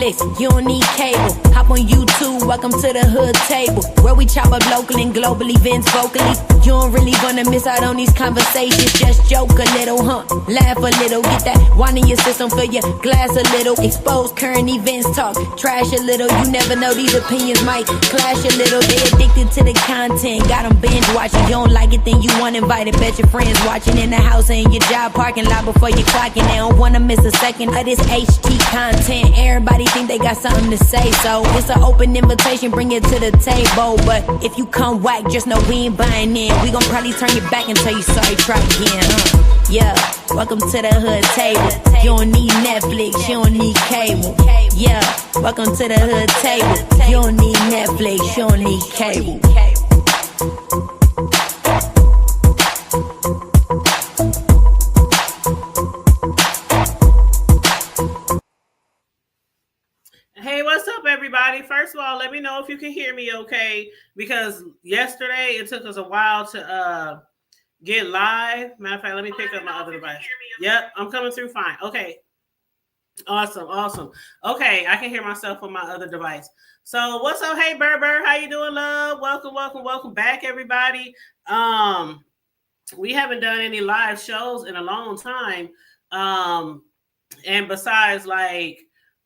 Netflix, you don't need cable. Hop on YouTube, welcome to the hood table, where we chop up local and global events vocally. You don't really wanna miss out on these conversations. Just joke a little, laugh a little, get that wine in your system, fill your glass a little, expose current events, talk trash a little. You never know, these opinions might clash a little. They addicted to the content, got them binge watching. You don't like it, then you want invited. Bet your friends watching in the house and your job parking lot before you clocking. They don't wanna miss a second of this HT content. Everybody think they got something to say, so it's an open invitation, bring it to the table. But if you come whack, just know we ain't buying in. We gon' probably turn your back and tell you sorry, try again, Yeah, welcome to the hood table. You don't need Netflix, you don't need cable. Yeah, welcome to the hood table. You don't need Netflix, you don't need cable. Hey, what's up, everybody? First of all, let me know if you can hear me okay, because yesterday it took us a while to get live. Matter of fact, let me pick up my other device. Yep, I'm coming through fine. Okay. Awesome. Okay, I can hear myself on my other device. So what's up? Hey, Berber, how you doing, love? Welcome back, everybody. We haven't done any live shows in a long time. And besides like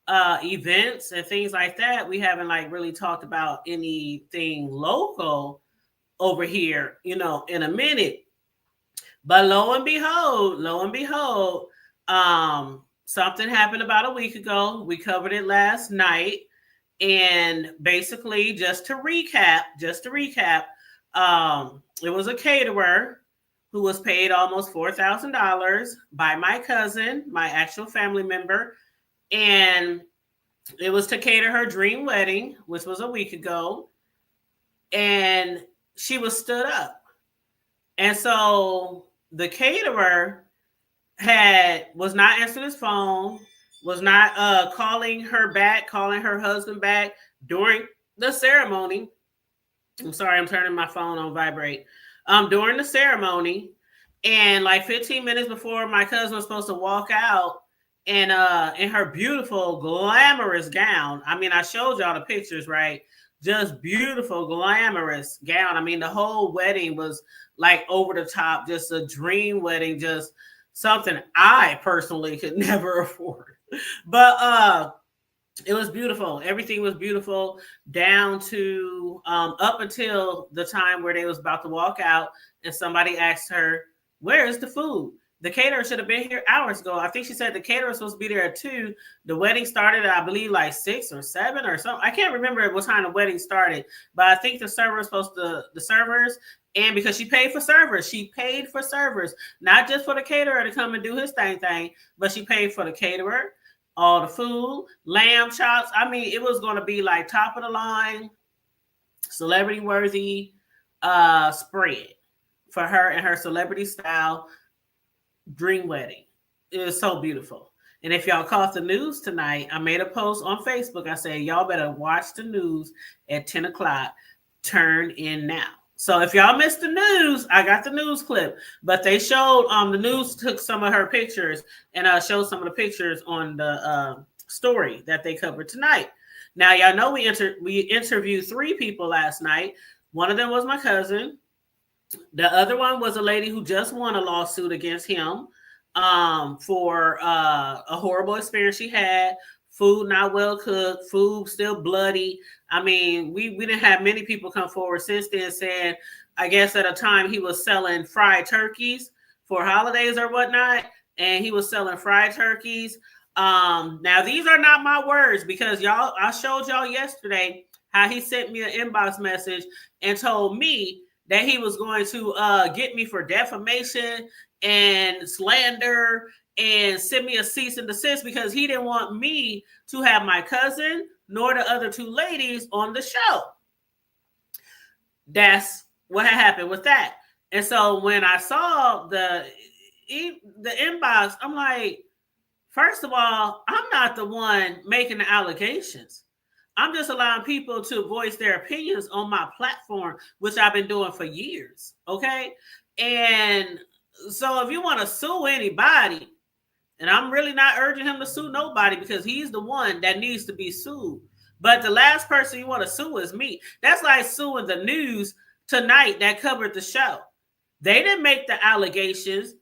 events and things like that, we haven't like really talked about anything local over here, in a minute. But lo and behold, something happened about a week ago. We covered it last night. And basically, just to recap, it was a caterer who was paid almost $4,000 by my cousin, my actual family member. And it was to cater her dream wedding, which was a week ago. And she was stood up. And so the caterer was not answering his phone, was not calling her husband back during the ceremony. I'm sorry, I'm turning my phone on vibrate. During the ceremony, and like 15 minutes before my cousin was supposed to walk out, and in her beautiful, glamorous gown. I mean, I showed y'all the pictures, right? Just beautiful, glamorous gown. I mean, the whole wedding was like over the top, just a dream wedding, just something I personally could never afford. But it was beautiful. Everything was beautiful down to up until the time where they was about to walk out, and somebody asked her, "Where is the food?" The caterer should have been here hours ago. I think she said the caterer was supposed to be there at 2. The wedding started at, I believe, like 6 or 7 or something. I can't remember what time the wedding started, but I think the servers, and because she paid for servers, not just for the caterer to come and do his thing, but she paid for the caterer, all the food, lamb chops. I mean, it was going to be like top of the line, celebrity worthy spread for her and her celebrity style dream wedding. It was so beautiful. And if y'all caught the news tonight, I made a post on Facebook. I said, y'all better watch the news at 10 o'clock. Turn in now. So if y'all missed the news, I got the news clip. But they showed, the news took some of her pictures and showed some of the pictures on the story that they covered tonight. Now, y'all know we interviewed 3 people last night. One of them was my cousin. The other one was a lady who just won a lawsuit against him for a horrible experience she had. Food not well cooked, food still bloody. I mean, we didn't have many people come forward since then saying, I guess at a time he was selling fried turkeys for holidays or whatnot, and he was selling fried turkeys. Now, these are not my words, because I showed y'all yesterday how he sent me an inbox message and told me that he was going to get me for defamation and slander and send me a cease and desist, because he didn't want me to have my cousin nor the other 2 ladies on the show. That's what had happened with that. And so when I saw the inbox, I'm like, first of all, I'm not the one making the allegations. I'm just allowing people to voice their opinions on my platform, which I've been doing for years. Okay. And so if you want to sue anybody And I'm really not urging him to sue nobody because he's the one that needs to be sued. But the last person you want to sue is me. That's like suing the news tonight that covered the show. They didn't make the allegations.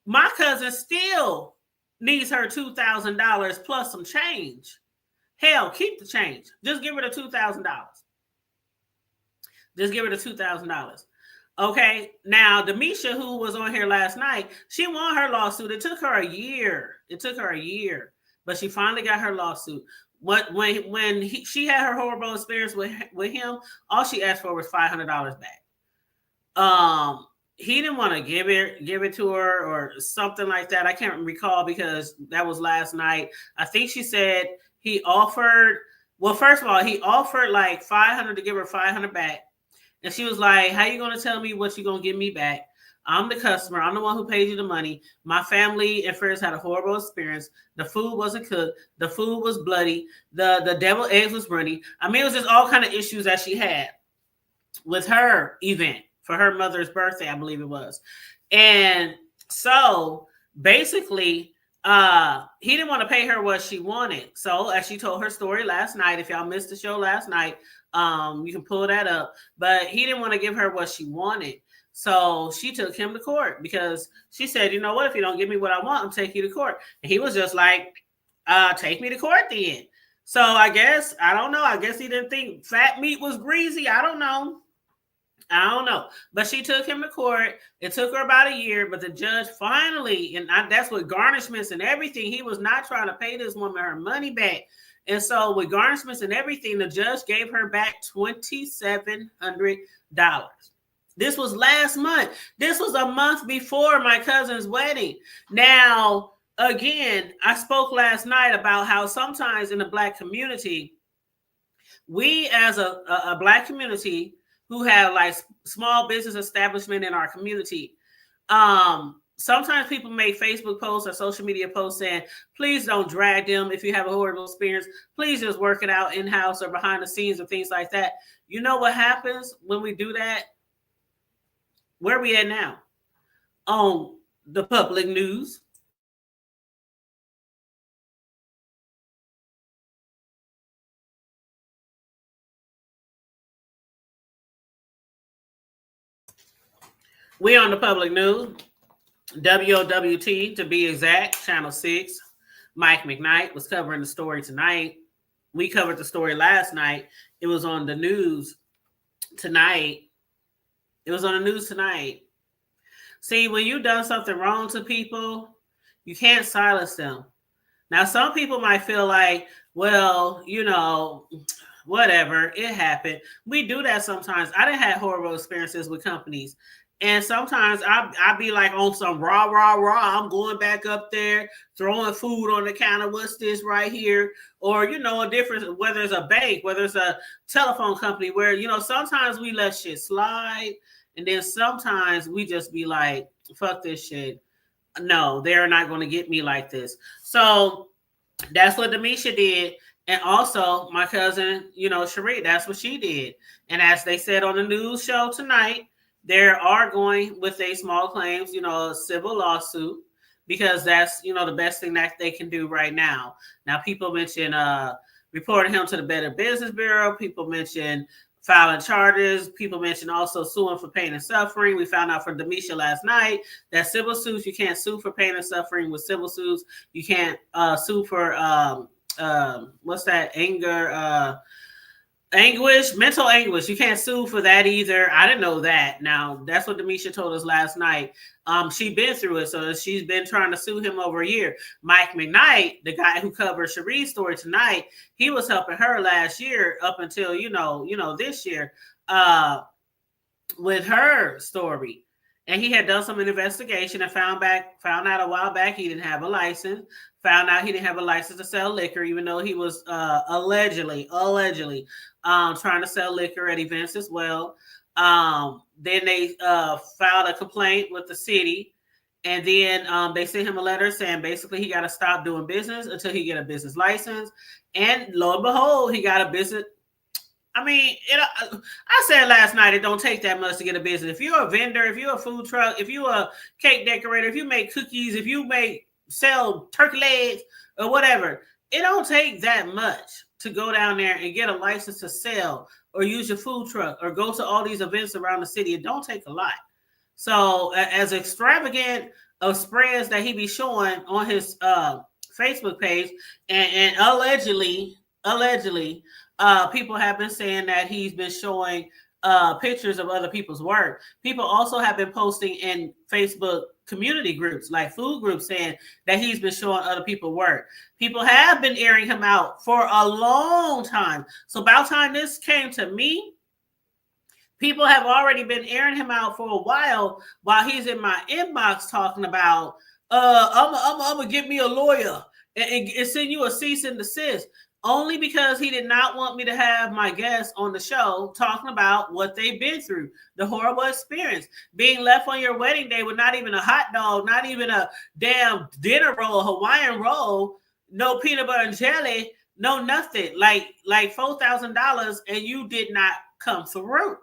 My cousin still needs her $2,000 plus some change. Hell, keep the change. Just give her the $2,000. Just give her the $2,000. Okay, now Demisha, who was on here last night, she won her lawsuit. It took her a year. But she finally got her lawsuit. When she had her horrible experience with him, all she asked for was $500 back. He didn't want to give it to her or something like that. I can't recall because that was last night. I think she said he offered. Well, first of all, he offered like $500 to give her $500 back. And she was like, how you going to tell me what you're going to give me back? I'm the customer. I'm the one who paid you the money. My family and friends had a horrible experience. The food wasn't cooked. The food was bloody. The deviled eggs was runny. I mean, it was just all kind of issues that she had with her event for her mother's birthday, I believe it was. And so basically, he didn't want to pay her what she wanted. So as she told her story last night, if y'all missed the show last night, you can pull that up. But he didn't want to give her what she wanted. So she took him to court because she said, you know what, if you don't give me what I want, I'm taking you to court. And he was just like, take me to court then. So I don't know. I guess he didn't think fat meat was greasy. I don't know. But she took him to court. It took her about a year, but the judge finally, and that's with garnishments and everything, he was not trying to pay this woman her money back. And so with garnishments and everything, the judge gave her back $2,700. This was last month. This was a month before my cousin's wedding. Now, again, I spoke last night about how sometimes in the Black community, we as a Black community who have like small business establishment in our community, sometimes people make Facebook posts or social media posts saying, please don't drag them. If you have a horrible experience, please just work it out in-house or behind the scenes or things like that. You know what happens when we do that? Where are we at now? On the public news. We on the public news. WOWT to be exact, Channel 6. Mike McKnight was covering the story tonight. We covered the story last night. It was on the news tonight. See, when you've done something wrong to people, you can't silence them. Now, some people might feel like, well, whatever, it happened. We do that sometimes. I done had horrible experiences with companies. And sometimes I be like on some rah. I'm going back up there, throwing food on the counter. What's this right here? Or, a difference, whether it's a bank, whether it's a telephone company, where, sometimes we let shit slide. And then sometimes we just be like, fuck this shit. No, they're not going to get me like this. So that's what Demisha did. And also my cousin, Cherie, that's what she did. And as they said on the news show tonight, they are going with a small claims, a civil lawsuit, because that's, the best thing that they can do right now. Now, people mention reporting him to the Better Business Bureau. People mention filing charges. People mention also suing for pain and suffering. We found out from Demisha last night that civil suits, you can't sue for pain and suffering. With civil suits, you can't sue for anguish, mental anguish. You can't sue for that either. I didn't know that. Now, that's what Demisha told us last night. She's been through it, so she's been trying to sue him over a year. Mike McKnight, the guy who covered Cherie's story tonight, he was helping her last year up until, this year with her story. And he had done some investigation and found out a while back he didn't have a license. Found out he didn't have a license to sell liquor, even though he was allegedly trying to sell liquor at events as well. Then they filed a complaint with the city, and then they sent him a letter saying basically he got to stop doing business until he get a business license. And lo and behold, he got a business. I mean, I said last night, it don't take that much to get a business. If you're a vendor, if you're a food truck, if you're a cake decorator, if you make cookies, if you make sell turkey legs or whatever. It don't take that much to go down there and get a license to sell or use your food truck or go to all these events around the city. It don't take a lot. So as extravagant of spreads that he be showing on his Facebook page, and allegedly, people have been saying that he's been showing pictures of other people's work. People also have been posting in Facebook community groups, like food groups, saying that he's been showing other people work. People have been airing him out for a long time. So about time this came to me, people have already been airing him out for a while he's in my inbox talking about, I'm gonna get me a lawyer and send you a cease and desist. Only because he did not want me to have my guests on the show talking about what they've been through, the horrible experience, being left on your wedding day with not even a hot dog, not even a damn dinner roll, Hawaiian roll, no peanut butter and jelly, no nothing, like $4,000, and you did not come through.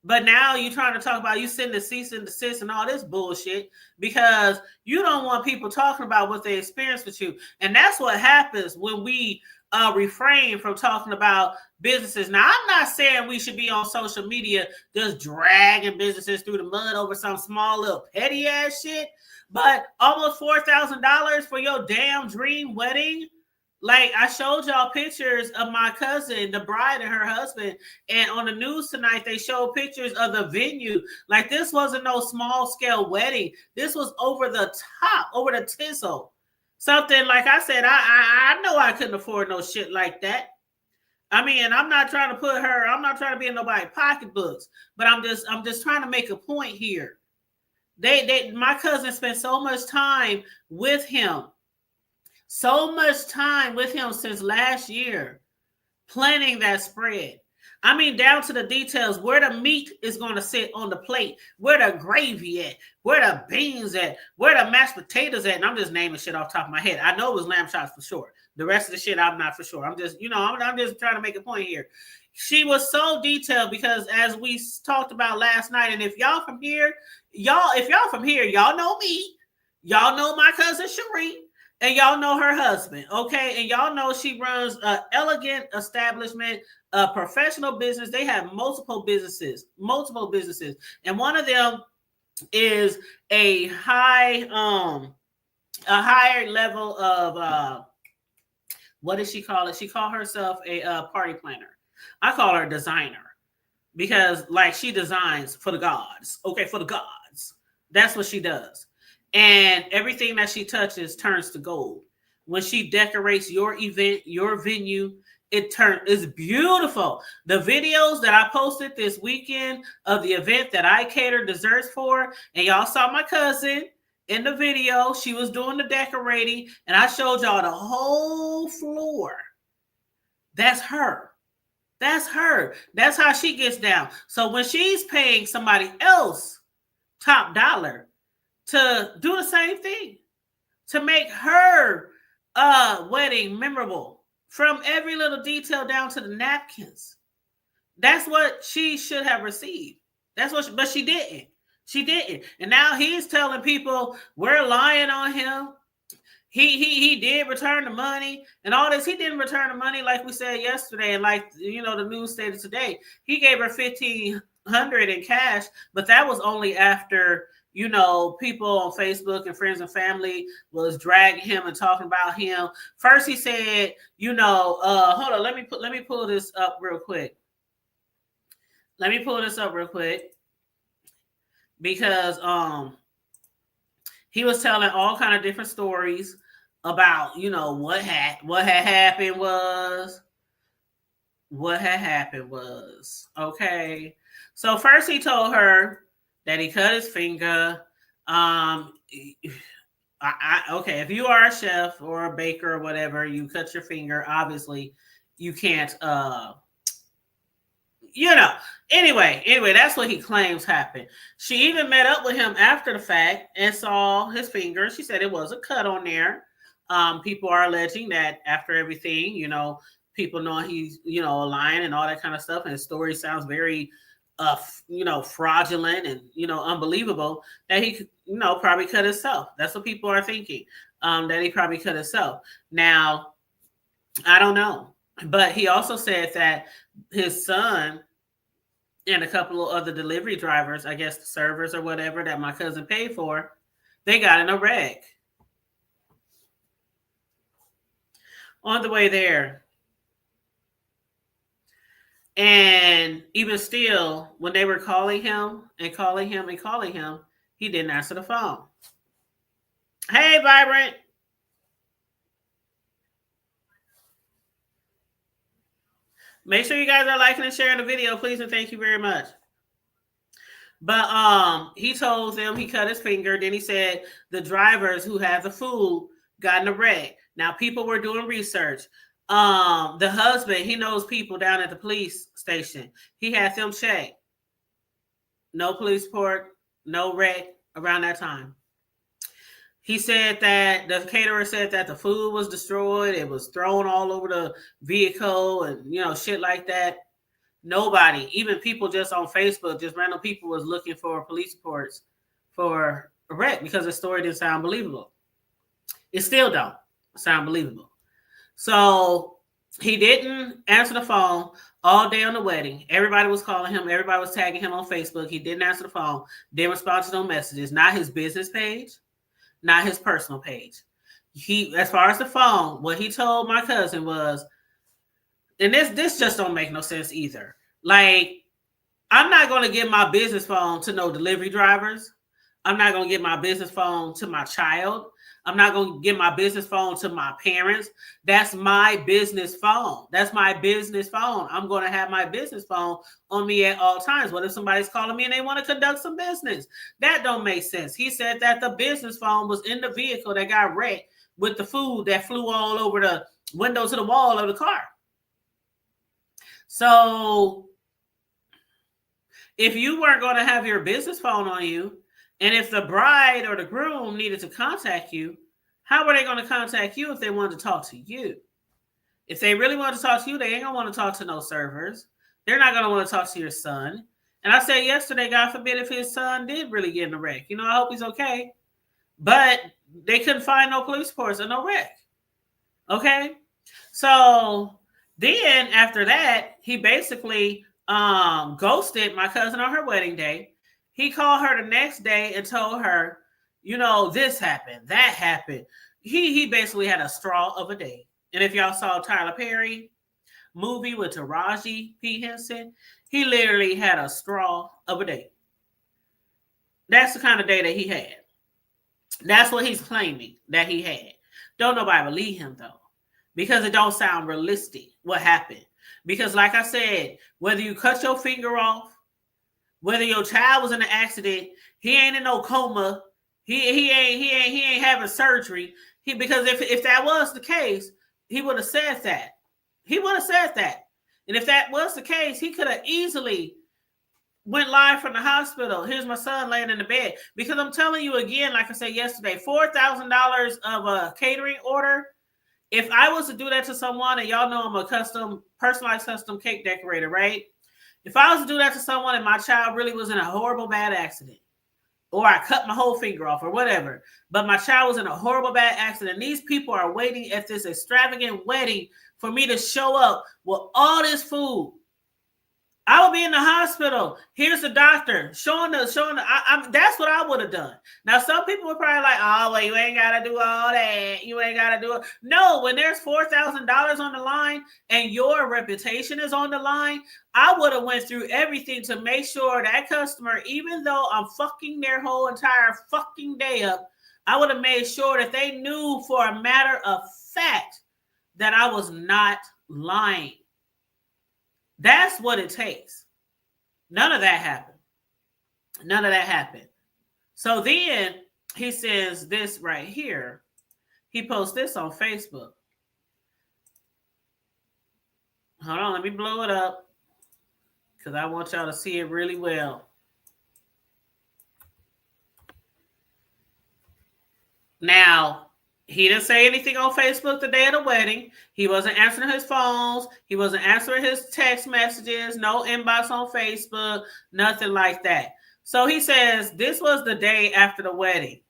But now you're trying to talk about you sending the cease and desist and all this bullshit because you don't want people talking about what they experienced with you. And that's what happens when we refrain from talking about businesses. Now, I'm not saying we should be on social media just dragging businesses through the mud over some small little petty ass shit, but almost $4,000 for your damn dream wedding. Like, I showed y'all pictures of my cousin, the bride, and her husband. And on the news tonight, they showed pictures of the venue. Like, this wasn't no small scale wedding. This was over the top, over the tinsel. Something, like I said, I know I couldn't afford no shit like that. I mean, I'm not trying to be in nobody's pocketbooks, but I'm just trying to make a point here. My cousin spent so much time with him since last year, planning that spread. I mean, down to the details, where the meat is going to sit on the plate, where the gravy at, where the beans at, where the mashed potatoes at. And I'm just naming shit off the top of my head. I know it was lamb chops for sure. The rest of the shit, I'm not for sure. I'm just trying to make a point here. She was so detailed because, as we talked about last night, and if y'all from here, y'all know me. Y'all know my cousin Cherie. And y'all know her husband, okay? And y'all know she runs an elegant establishment, a professional business. They have multiple businesses. And one of them is a higher level of, what does she call it? She called herself a party planner. I call her a designer because, like, she designs for the gods, okay? For the gods. That's what she does. And everything that she touches turns to gold. When she decorates your event, your venue, it's beautiful. The videos that I posted this weekend of the event that I catered desserts for, and y'all saw my cousin in the video. She was doing the decorating, and I showed y'all the whole floor. That's her. That's how she gets down. So when she's paying somebody else top dollar to do the same thing, to make her wedding memorable, from every little detail down to the napkins. That's what she should have received. But she didn't. She didn't. And now he's telling people we're lying on him. He did return the money and all this. He didn't return the money, like we said yesterday, and like the news stated today. He gave her $1,500 in cash, but that was only after people on Facebook and friends and family was dragging him and talking about him. First, he said, hold on, let me pull this up real quick. Because he was telling all kind of different stories about what had happened was okay. So first he told her that he cut his finger. Okay, if you are a chef or a baker or whatever, you cut your finger. Obviously, you can't. Anyway, that's what he claims happened. She even met up with him after the fact and saw his finger. She said it was a cut on there. People are alleging that after everything, people know he's a lion and all that kind of stuff, and his story sounds very fraudulent and, unbelievable that he, probably cut himself. That's what people are thinking, that he probably cut himself. Now, I don't know. But he also said that his son and a couple of other delivery drivers, I guess the servers or whatever that my cousin paid for, they got in a wreck. On the way there. And even still, when they were calling him and calling him and calling him, he didn't answer the phone. Hey, Vibrant. Make sure you guys are liking and sharing the video, please, and thank you very much. But he told them he cut his finger. Then he said the drivers who had the food got in a wreck. Now, people were doing research. The husband, he knows people down at the police station. He had them checked. No police report, no wreck around that time. He said that the caterer said that the food was destroyed. It was thrown all over the vehicle and, shit like that. Nobody, even people just on Facebook, just random people was looking for police reports for a wreck because the story didn't sound believable. It still don't sound believable. So he didn't answer the phone all day on the wedding. Everybody was calling him. Everybody was tagging him on Facebook. He didn't answer the phone. Didn't respond to no messages. Not his business page. Not his personal page. He, as far as the phone, what he told my cousin was, and this just don't make no sense either. Like, I'm not going to give my business phone to no delivery drivers. I'm not going to give my business phone to my child. I'm not going to give my business phone to my parents. That's my business phone. That's my business phone. I'm going to have my business phone on me at all times. What if somebody's calling me and they want to conduct some business? That don't make sense. He said that the business phone was in the vehicle that got wrecked with the food that flew all over the window to the wall of the car. So if you weren't going to have your business phone on you, and if the bride or the groom needed to contact you, how were they going to contact you if they wanted to talk to you? If they really want to talk to you, they ain't going to want to talk to no servers. They're not going to want to talk to your son. And I said yesterday, God forbid if his son did really get in a wreck. I hope he's okay. But they couldn't find no police reports or no wreck. Okay? So then after that, he basically ghosted my cousin on her wedding day. He called her the next day and told her, this happened, that happened. He basically had a straw of a day. And if y'all saw Tyler Perry movie with Taraji P. Henson, he literally had a straw of a day. That's the kind of day that he had. That's what he's claiming that he had. Don't nobody believe him, though, because it don't sound realistic what happened. Because like I said, whether you cut your finger off, whether your child was in an accident, he ain't in no coma. He ain't having surgery. Because if that was the case, he would have said that. He would have said that. And if that was the case, he could have easily went live from the hospital. Here's my son laying in the bed. Because I'm telling you again, like I said yesterday, $4,000 of a catering order. If I was to do that to someone, and y'all know I'm a personalized custom cake decorator, right? If I was to do that to someone and my child really was in a horrible bad accident, or I cut my whole finger off or whatever, but my child was in a horrible bad accident, these people are waiting at this extravagant wedding for me to show up with all this food. I would be in the hospital. Here's the doctor showing that's what I would have done. Now, some people were probably like, oh, well, you ain't got to do all that. You ain't got to do it. No, when there's $4,000 on the line and your reputation is on the line, I would have went through everything to make sure that customer, even though I'm fucking their whole entire fucking day up, I would have made sure that they knew for a matter of fact that I was not lying. That's what it takes. None of that happened. None of that happened. So then he says this right here. He posts this on Facebook. Hold on, let me blow it up because I want y'all to see it really well. Now, He didn't say anything on Facebook the day of the wedding. He wasn't answering his phones. He wasn't answering his text messages. No inbox on Facebook. Nothing like that. So he says this was the day after the wedding.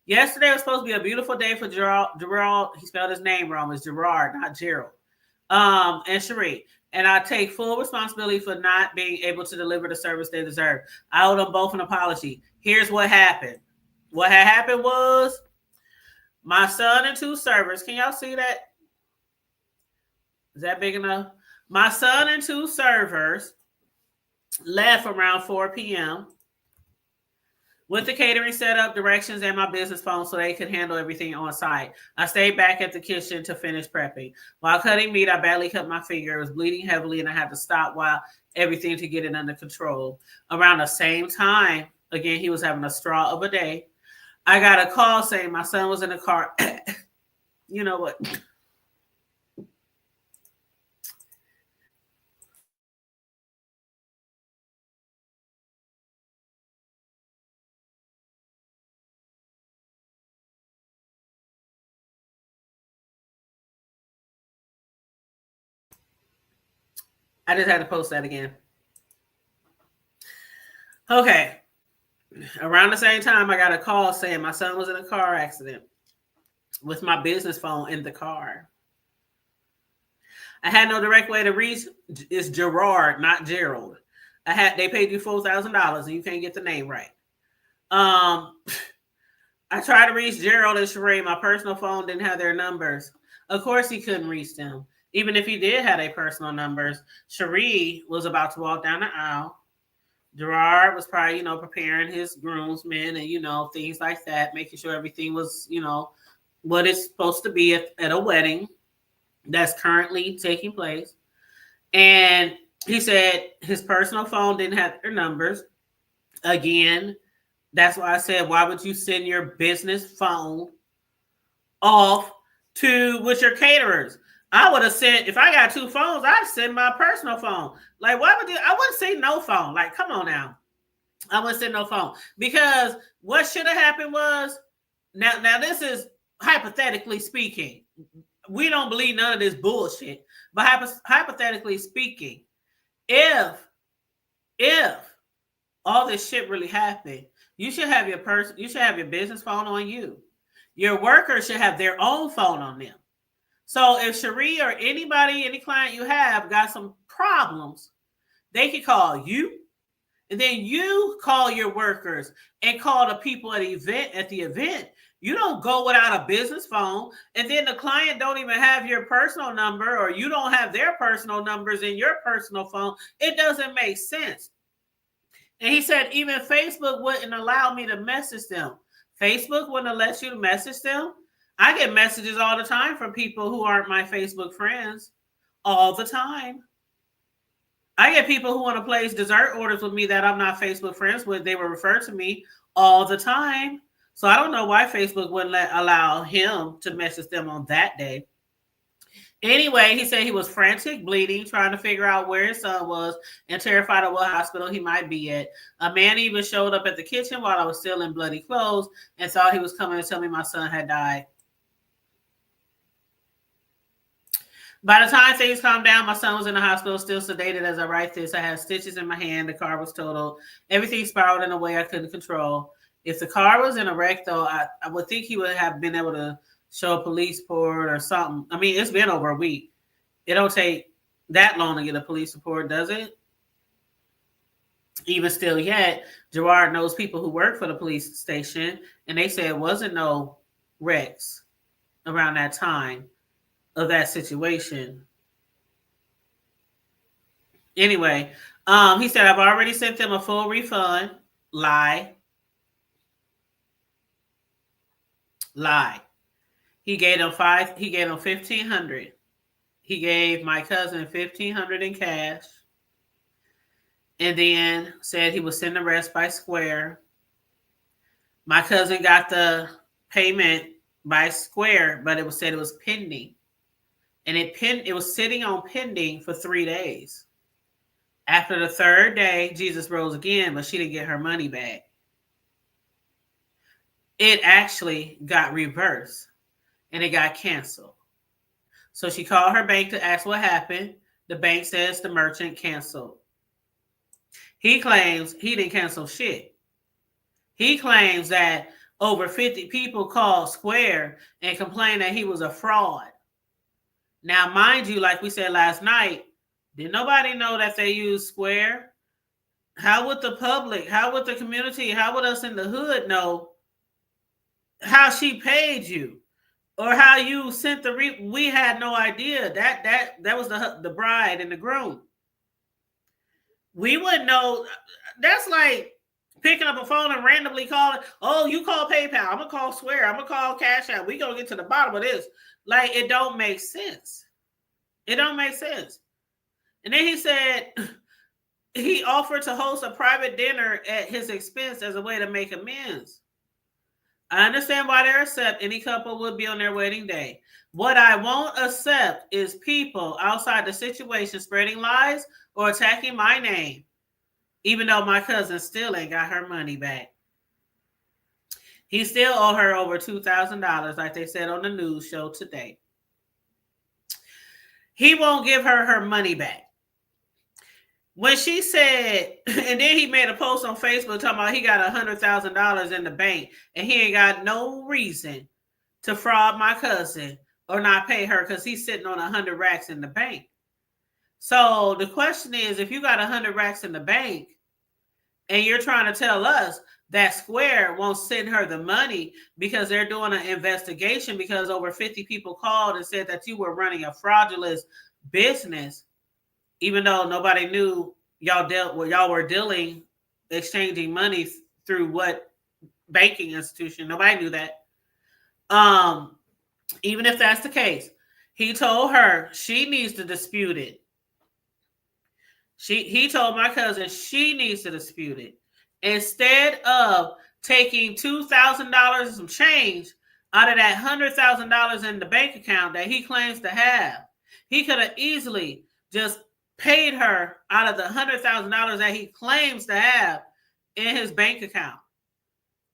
Yesterday was supposed to be a beautiful day for Gerald. He spelled his name wrong. It's Gerard, not Gerald. And Cherie. And I take full responsibility for not being able to deliver the service they deserve. I owe them both an apology. Here's what happened. What had happened was my son and 2 servers. Can y'all see that? Is that big enough? My son and 2 servers left around 4 p.m. with the catering setup, directions, and my business phone so they could handle everything on site. I stayed back at the kitchen to finish prepping. While cutting meat, I badly cut my finger. It was bleeding heavily, and I had to stop while everything to get it under control. Around the same time, again, he was having a straw of a day. I got a call saying my son was in the car. You know what? I just had to post that again. Okay. Around the same time, I got a call saying my son was in a car accident with my business phone in the car. I had no direct way to reach. It's Gerard, not Gerald. They paid you $4,000 and you can't get the name right. I tried to reach Gerald and Sheree. My personal phone didn't have their numbers. Of course, he couldn't reach them. Even if he did have their personal numbers, Sheree was about to walk down the aisle. Gerard was probably, preparing his groomsmen and, things like that, making sure everything was, what it's supposed to be at a wedding that's currently taking place. And he said his personal phone didn't have their numbers. Again, that's why I said, why would you send your business phone off with your caterers? I would have said, if I got 2 phones, I'd send my personal phone. Like, I wouldn't say no phone. Like, come on now. I wouldn't say no phone. Because what should have happened was, now this is hypothetically speaking. We don't believe none of this bullshit. But hypothetically speaking, if all this shit really happened, you should have your business phone on you. Your workers should have their own phone on them. So if Cherie or any client you have got some problems, they can call you, and then you call your workers and call the people at the event. You don't go without a business phone, and then the client don't even have your personal number, or you don't have their personal numbers in your personal phone. It doesn't make sense. And he said even Facebook wouldn't allow me to message them. Facebook wouldn't let you message them. I get messages all the time from people who aren't my Facebook friends. All the time. I get people who want to place dessert orders with me that I'm not Facebook friends with. They will refer to me all the time. So I don't know why Facebook wouldn't allow him to message them on that day. Anyway, he said he was frantic, bleeding, trying to figure out where his son was and terrified of what hospital he might be at. A man even showed up at the kitchen while I was still in bloody clothes and thought he was coming to tell me my son had died. By the time things calmed down, my son was in the hospital, still sedated as I write this. I had stitches in my hand. The car was totaled. Everything spiraled in a way I couldn't control. If the car was in a wreck, though, I would think he would have been able to show a police report or something. I mean, it's been over a week. It don't take that long to get a police report, does it? Even still yet, Gerard knows people who work for the police station, and they say it wasn't no wrecks around that time of that situation. Anyway, he said, I've already sent them a full refund. Lie. He gave them $1,500. He gave my cousin $1,500 in cash. And then said he would send the rest by Square. My cousin got the payment by Square, but it said it was pending. And it was sitting on pending for 3 days. After the 3rd day, Jesus rose again, but she didn't get her money back. It actually got reversed. and it got canceled. So she called her bank to ask what happened. The bank says the merchant canceled. He claims he didn't cancel shit. He claims that over 50 people called Square and complained that he was a fraud. Now, mind you, like we said last night, did nobody know that they used Square? How would the public, how would the community, how would us in the hood know how she paid you or how you sent the we had no idea. That was the bride and the groom. We wouldn't know. That's like picking up a phone and randomly calling. Oh, you call PayPal. I'm gonna call Square. I'm gonna call Cash App. We gonna get to the bottom of this. Like, it don't make sense. It don't make sense. And then he said he offered to host a private dinner at his expense as a way to make amends. I understand why they're upset. Any couple would be on their wedding day. What I won't accept is people outside the situation spreading lies or attacking my name, even though my cousin still ain't got her money back. He still owe her over $2,000, like they said on the news show today. He won't give her her money back. When she said, and then he made a post on Facebook talking about he got $100,000 in the bank and he ain't got no reason to fraud my cousin or not pay her because he's sitting on 100 racks in the bank. So the question is, if you got 100 racks in the bank and you're trying to tell us that Square won't send her the money because they're doing an investigation because over 50 people called and said that you were running a fraudulent business, even though nobody knew y'all were dealing, exchanging money through what banking institution, nobody knew that. Even if that's the case, he told her she needs to dispute it. He told my cousin she needs to dispute it. Instead of taking $2,000 and some change out of that $100,000 in the bank account that he claims to have, he could have easily just paid her out of the $100,000 that he claims to have in his bank account.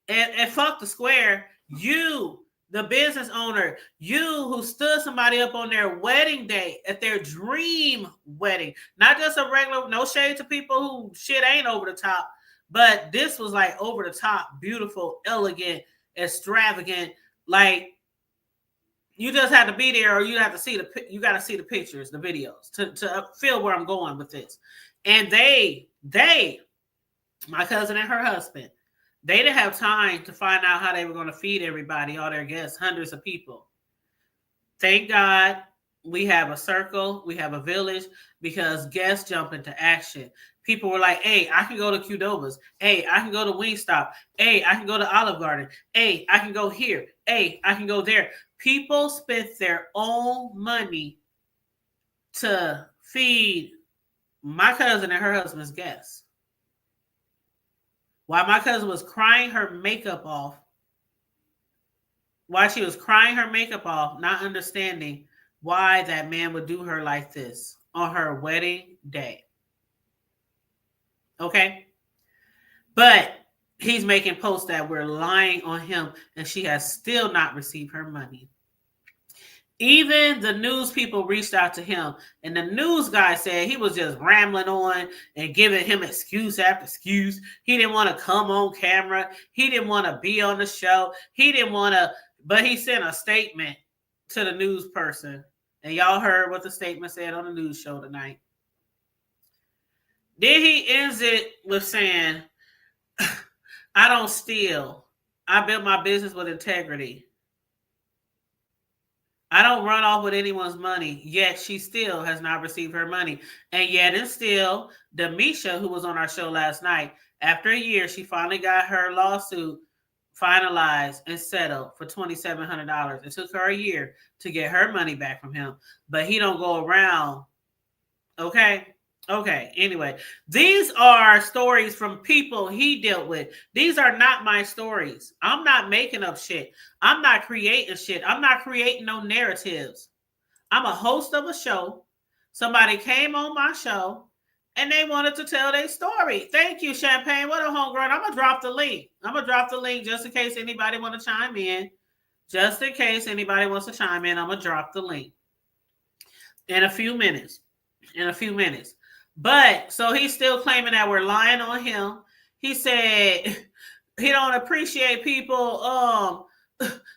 And fuck the Square. You, the business owner, you who stood somebody up on their wedding day, at their dream wedding, not just a regular, no shade to people who shit ain't over the top, but this was like over the top, beautiful, elegant, extravagant. Like, you just have to be there, or you have to see you got to see the pictures, the videos to feel where I'm going with this. And they, my cousin and her husband, they didn't have time to find out how they were going to feed everybody, all their guests, hundreds of people. Thank God we have a circle, we have a village, because guests jump into action. People were like, hey, I can go to Qdoba's. Hey, I can go to Wingstop. Hey, I can go to Olive Garden. Hey, I can go here. Hey, I can go there. People spent their own money to feed my cousin and her husband's guests. While my cousin was crying her makeup off, not understanding why that man would do her like this on her wedding day. Okay? But he's making posts that we're lying on him, and she has still not received her money. Even the news people reached out to him, and the news guy said he was just rambling on and giving him excuse after excuse. He didn't want to come on camera. He didn't want to be on the show. But he sent a statement to the news person, and y'all heard what the statement said on the news show tonight. Then he ends it with saying, I don't steal. I built my business with integrity. I don't run off with anyone's money, yet she still has not received her money. And yet and still, Demisha, who was on our show last night, after a year, she finally got her lawsuit finalized and settled for $2,700. It took her a year to get her money back from him, but he don't go around. Okay. Anyway, these are stories from people he dealt with. These are not my stories. I'm not making up shit. I'm not creating shit. I'm not creating no narratives. I'm a host of a show. Somebody came on my show and they wanted to tell their story. Thank you, Champagne. What a homegrown. I'm going to drop the link. Just in case anybody want to chime in. Just in case anybody wants to chime in, I'm going to drop the link in a few minutes. But so he's still claiming that we're lying on him. He said he don't appreciate people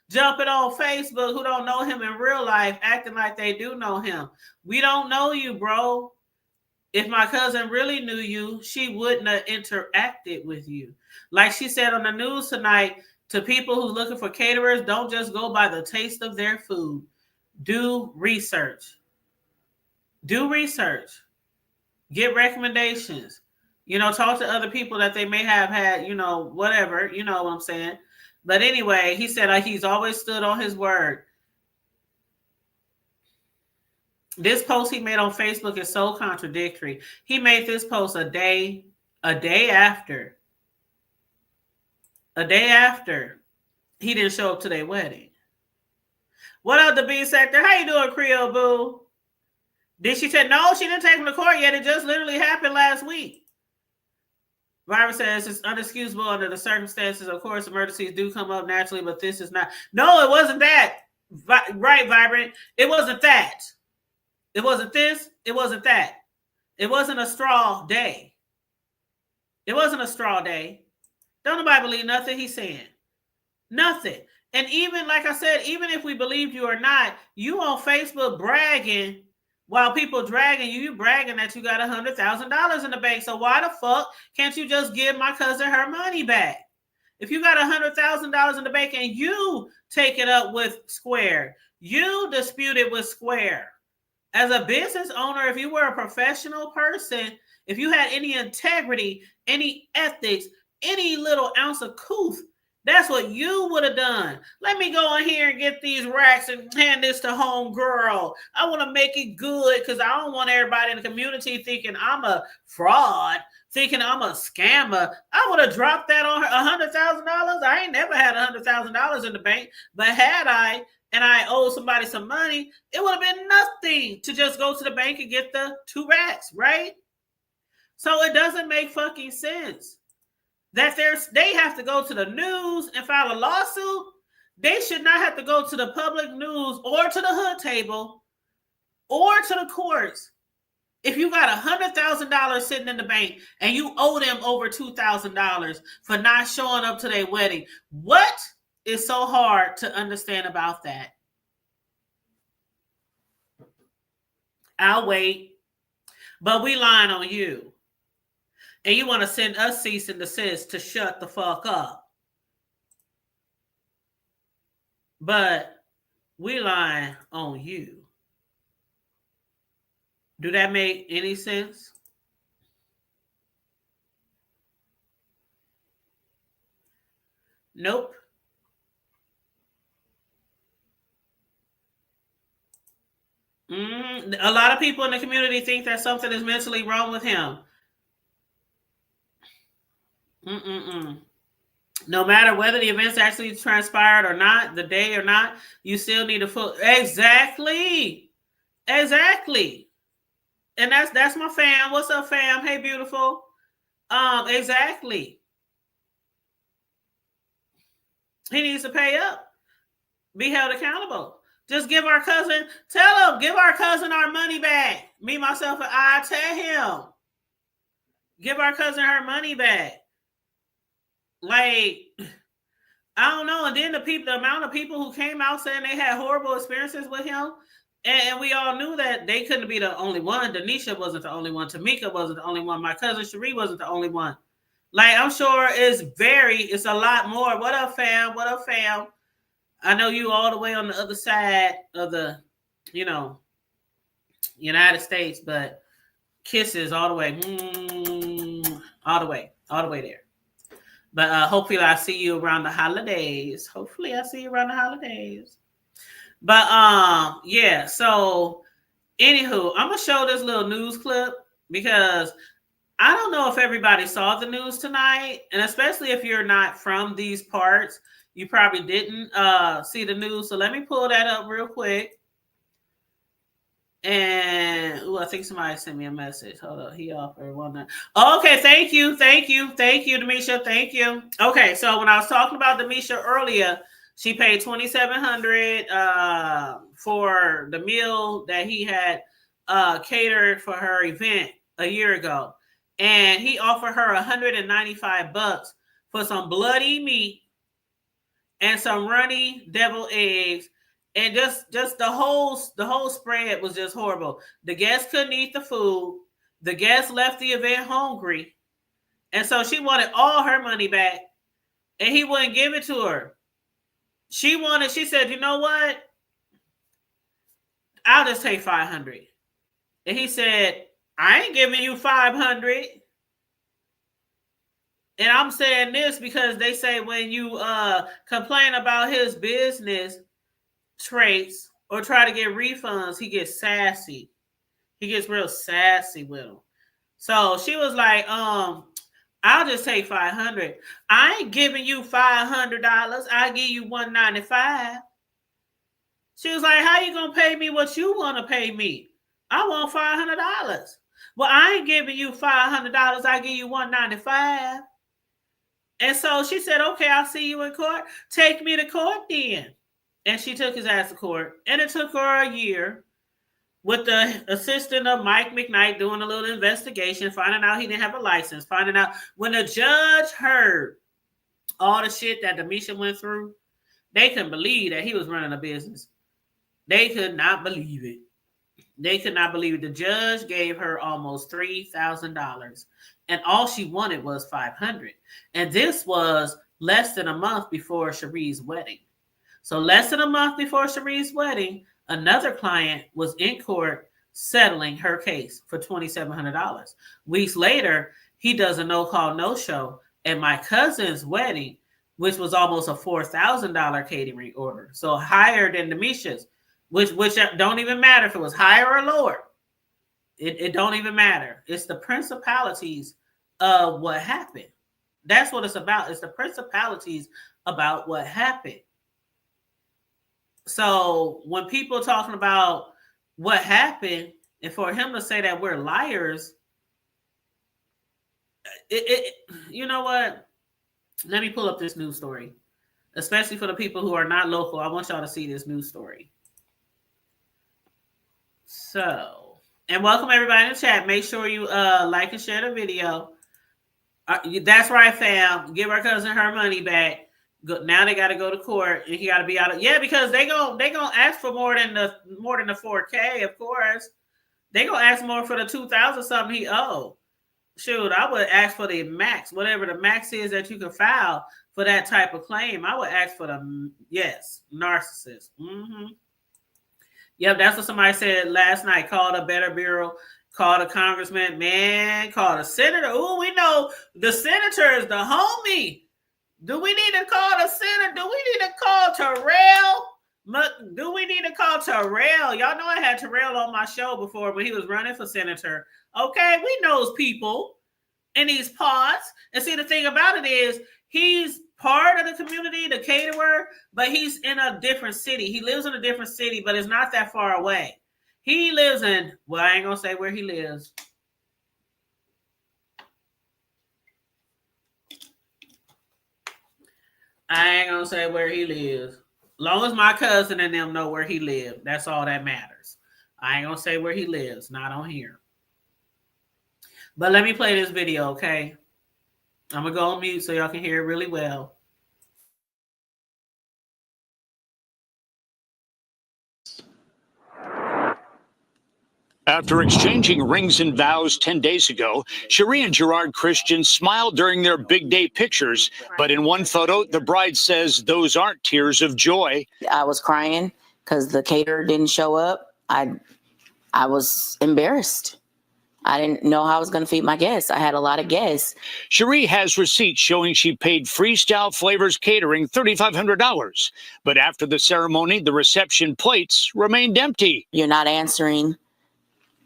jumping on Facebook who don't know him in real life, acting like they do know him. We don't know you, bro. If my cousin really knew you, she wouldn't have interacted with you. Like she said on the news tonight, to people who's looking for caterers, don't just go by the taste of their food. Do research. Get recommendations. Talk to other people that they may have had, whatever, you know what I'm saying? But anyway, he said he's always stood on his word. This post he made on Facebook is so contradictory. He made this post a day after he didn't show up to their wedding. What up, the B sector? How you doing, Creole Boo? Did she say no? She didn't take him to court yet. It just literally happened last week. Byron says it's unexcusable under the circumstances. Of course, emergencies do come up naturally, but this is not. No, it wasn't that. Right, Vibrant. It wasn't that. It wasn't this. It wasn't that. It wasn't a straw day. Don't nobody believe nothing he's saying. Nothing. And even, like I said, even if we believed you or not, you on Facebook bragging while people dragging you bragging that you got $100,000 in the bank. So why the fuck can't you just give my cousin her money back? If you got $100,000 in the bank and you take it up with Square, you dispute it with Square. As a business owner, if you were a professional person, if you had any integrity, any ethics, any little ounce of couth, that's what you would have done. Let me go in here and get these racks and hand this to home girl. I want to make it good because I don't want everybody in the community thinking I'm a fraud, thinking I'm a scammer. I would have dropped that on her $100,000. I ain't never had $100,000 in the bank, but had I, and I owed somebody some money, it would have been nothing to just go to the bank and get the 2 racks, right? So it doesn't make fucking sense that they have to go to the news and file a lawsuit. They should not have to go to the public news or to the hood table or to the courts. If you got $100,000 sitting in the bank and you owe them over $2,000 for not showing up to their wedding, what is so hard to understand about that? I'll wait. But we lying on you. And you want to send us cease and desist to shut the fuck up. But we lying on you. Do that make any sense? Nope. A lot of people in the community think that something is mentally wrong with him. No matter whether the events actually transpired or not, the day or not, you still need a full. Exactly. And that's my fam. What's up, fam? Hey, beautiful. Exactly. He needs to pay up. Be held accountable. Just give our cousin, give our cousin our money back. Me, myself, and I tell him. Give our cousin her money back. Like, I don't know. And then the amount of people who came out saying they had horrible experiences with him, and we all knew that they couldn't be the only one. Denisha wasn't the only one. Tamika wasn't the only one. My cousin Cherie wasn't the only one. Like, I'm sure it's a lot more. What up, fam? I know you all the way on the other side of the, United States, but kisses all the way. All the way there. But hopefully I see you around the holidays. But yeah, so anywho, I'm gonna show this little news clip because I don't know if everybody saw the news tonight, and especially if you're not from these parts, you probably didn't see the news. So let me pull that up real quick. And I think somebody sent me a message. Hold on, he offered one night. Okay, thank you, Demisha. Thank you. Okay, so when I was talking about Demisha earlier, She paid $2,700 for the meal that he had catered for her event a year ago. And he offered her $195 for some bloody meat and some runny deviled eggs. And just the whole spread was just horrible. The guests couldn't eat the food. The guests left the event hungry. And so she wanted all her money back. And he wouldn't give it to her. She said, you know what? I'll just take $500. And he said, I ain't giving you $500. And I'm saying this because they say when you complain about his business traits or try to get refunds, he gets sassy. He gets real sassy with them. So she was like, I'll just take $500. I ain't giving you $500. I'll give you $195. She was like, how you gonna pay me what you want to pay me? I want $500. Well, I ain't giving you $500. I'll give you $195. And so she said, okay, I'll see you in court. Take me to court then. And she took his ass to court. And it took her a year with the assistant of Mike McKnight doing a little investigation, finding out he didn't have a license, finding out when the judge heard all the shit that Demisha went through, they couldn't believe that he was running a business. They could not believe it. They could not believe it. The judge gave her almost $3,000, and all she wanted was $500. And this was less than a month before Cherie's wedding. So less than a month before Cherie's wedding, another client was in court settling her case for $2,700. Weeks later, he does a no-call, no-show at my cousin's wedding, which was almost a $4,000 catering order. So higher than Demisha's, which don't even matter if it was higher or lower. It don't even matter. It's the principalities of what happened. That's what it's about. It's the principalities about what happened. So when people talking about what happened, and for him to say that we're liars, you know what? Let me pull up this news story, especially for the people who are not local. I want y'all to see this news story. So, and welcome everybody in the chat. Make sure you like and share the video. That's right, fam. Give our cousin her money back. Now they got to go to court, and he got to be out of because they gonna ask for more than the $4,000. Of course, they gonna ask more for the $2,000 something he owed. Shoot, I would ask for the max, whatever the max is that you can file for that type of claim. I would ask for the narcissist. Mm-hmm. Yep, that's what somebody said last night. Called a Better Bureau, called a congressman, man, called a senator. Oh, we know the senator is the homie. Do we need to call the senator? Do we need to call Terrell? Do we need to call Terrell? Y'all know I had Terrell on my show before when he was running for senator. Okay, we knows people in these parts. And see, the thing about it is he's part of the community, the caterer, but he's in a different city. He lives in a different city, but it's not that far away. He lives in, well, I ain't going to say where he lives. I ain't going to say where he lives. Long as my cousin and them know where he lives, that's all that matters. I ain't going to say where he lives, not on here. But let me play this video, okay? I'm going to go on mute so y'all can hear it really well. After exchanging rings and vows 10 days ago, Cherie and Gerard Christian smiled during their big day pictures. But in one photo, the bride says those aren't tears of joy. I was crying because the caterer didn't show up. I was embarrassed. I didn't know how I was going to feed my guests. I had a lot of guests. Cherie has receipts showing she paid Freestyle Flavors Catering $3,500. But after the ceremony, the reception plates remained empty. You're not answering.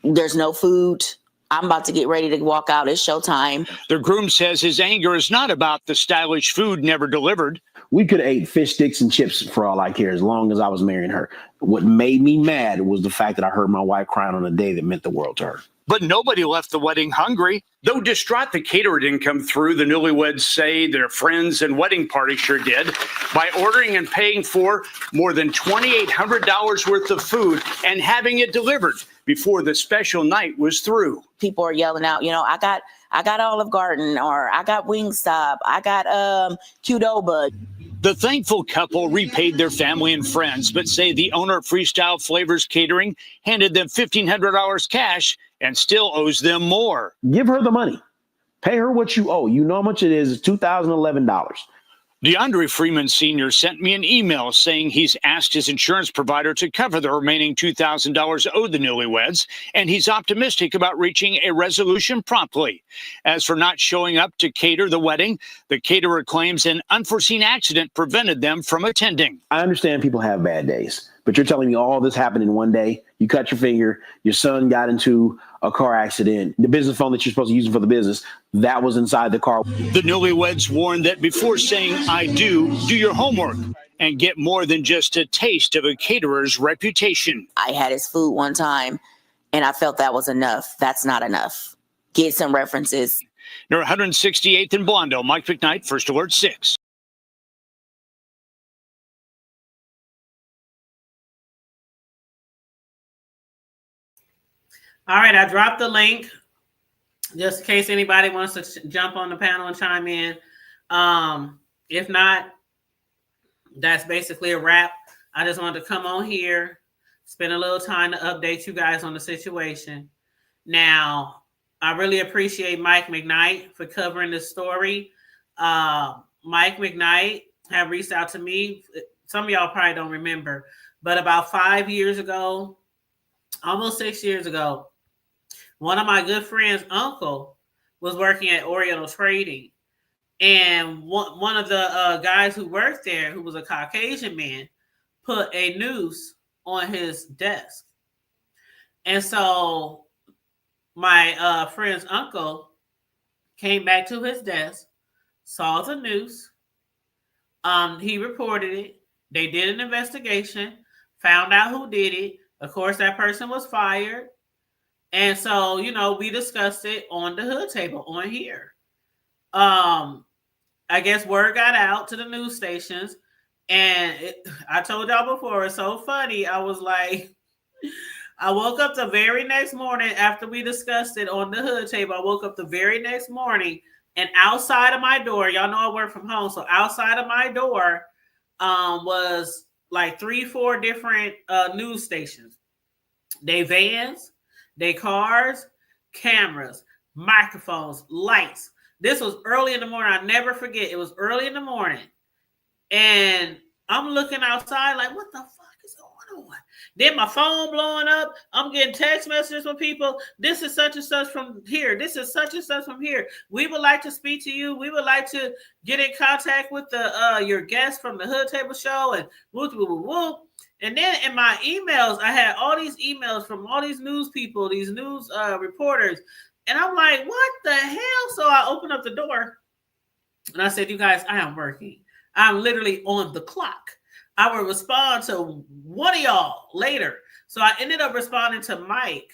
There's no food. I'm about to get ready to walk out. It's showtime. The groom says his anger is not about the stylish food never delivered. We could have ate fish sticks and chips for all I care, as long as I was marrying her. What made me mad was the fact that I heard my wife crying on a day that meant the world to her. But nobody left the wedding hungry. Though distraught the caterer didn't come through, the newlyweds say their friends and wedding party sure did by ordering and paying for more than $2,800 worth of food and having it delivered before the special night was through. People are yelling out, I got Olive Garden, or I got Wingstop, I got Qdoba. The thankful couple repaid their family and friends, but say the owner of Freestyle Flavors Catering handed them $1,500 cash and still owes them more. Give her the money. Pay her what you owe. You know how much it is. It's $2,011. DeAndre Freeman Sr. sent me an email saying he's asked his insurance provider to cover the remaining $2,000 owed the newlyweds, and he's optimistic about reaching a resolution promptly. As for not showing up to cater the wedding, the caterer claims an unforeseen accident prevented them from attending. I understand people have bad days, but you're telling me all this happened in one day? You cut your finger, your son got into a car accident, the business phone that you're supposed to use for the business, that was inside the car. The newlyweds warned that before saying I do your homework and get more than just a taste of a caterer's reputation. I had his food one time, and I felt that was enough. That's not enough. Get some references. Near 168th and Blondo, Mike McKnight, First Alert 6. All right, I dropped the link just in case anybody wants to jump on the panel and chime in. If not, that's basically a wrap. I just wanted to come on here, spend a little time to update you guys on the situation. Now, I really appreciate Mike McKnight for covering this story. Mike McKnight have reached out to me. Some of y'all probably don't remember, but about 5 years ago, almost 6 years ago, one of my good friends' uncle was working at Oriental Trading. And one of the guys who worked there, who was a Caucasian man, put a noose on his desk. And so my friend's uncle came back to his desk, saw the noose. He reported it. They did an investigation, found out who did it. Of course, that person was fired. And so, we discussed it on the hood table on here. I guess word got out to the news stations. And I told y'all before, it's so funny. I was like, I woke up the very next morning after we discussed it on the hood table. I woke up the very next morning, and outside of my door, y'all know I work from home. So outside of my door was like 3-4 different news stations. They vans, they cars, cameras, microphones, lights. This was early in the morning. I never forget. It was early in the morning. And I'm looking outside like, what the fuck is going on? Then my phone blowing up. I'm getting text messages from people. This is such and such from here. This is such and such from here. We would like to speak to you. We would like to get in contact with your guest from the Hood Table Show, and whoop, whoop, whoop, whoop. And then in my emails, I had all these emails from all these news people, these news reporters. And I'm like, what the hell? So I opened up the door and I said, you guys, I am working. I'm literally on the clock. I will respond to one of y'all later. So I ended up responding to Mike,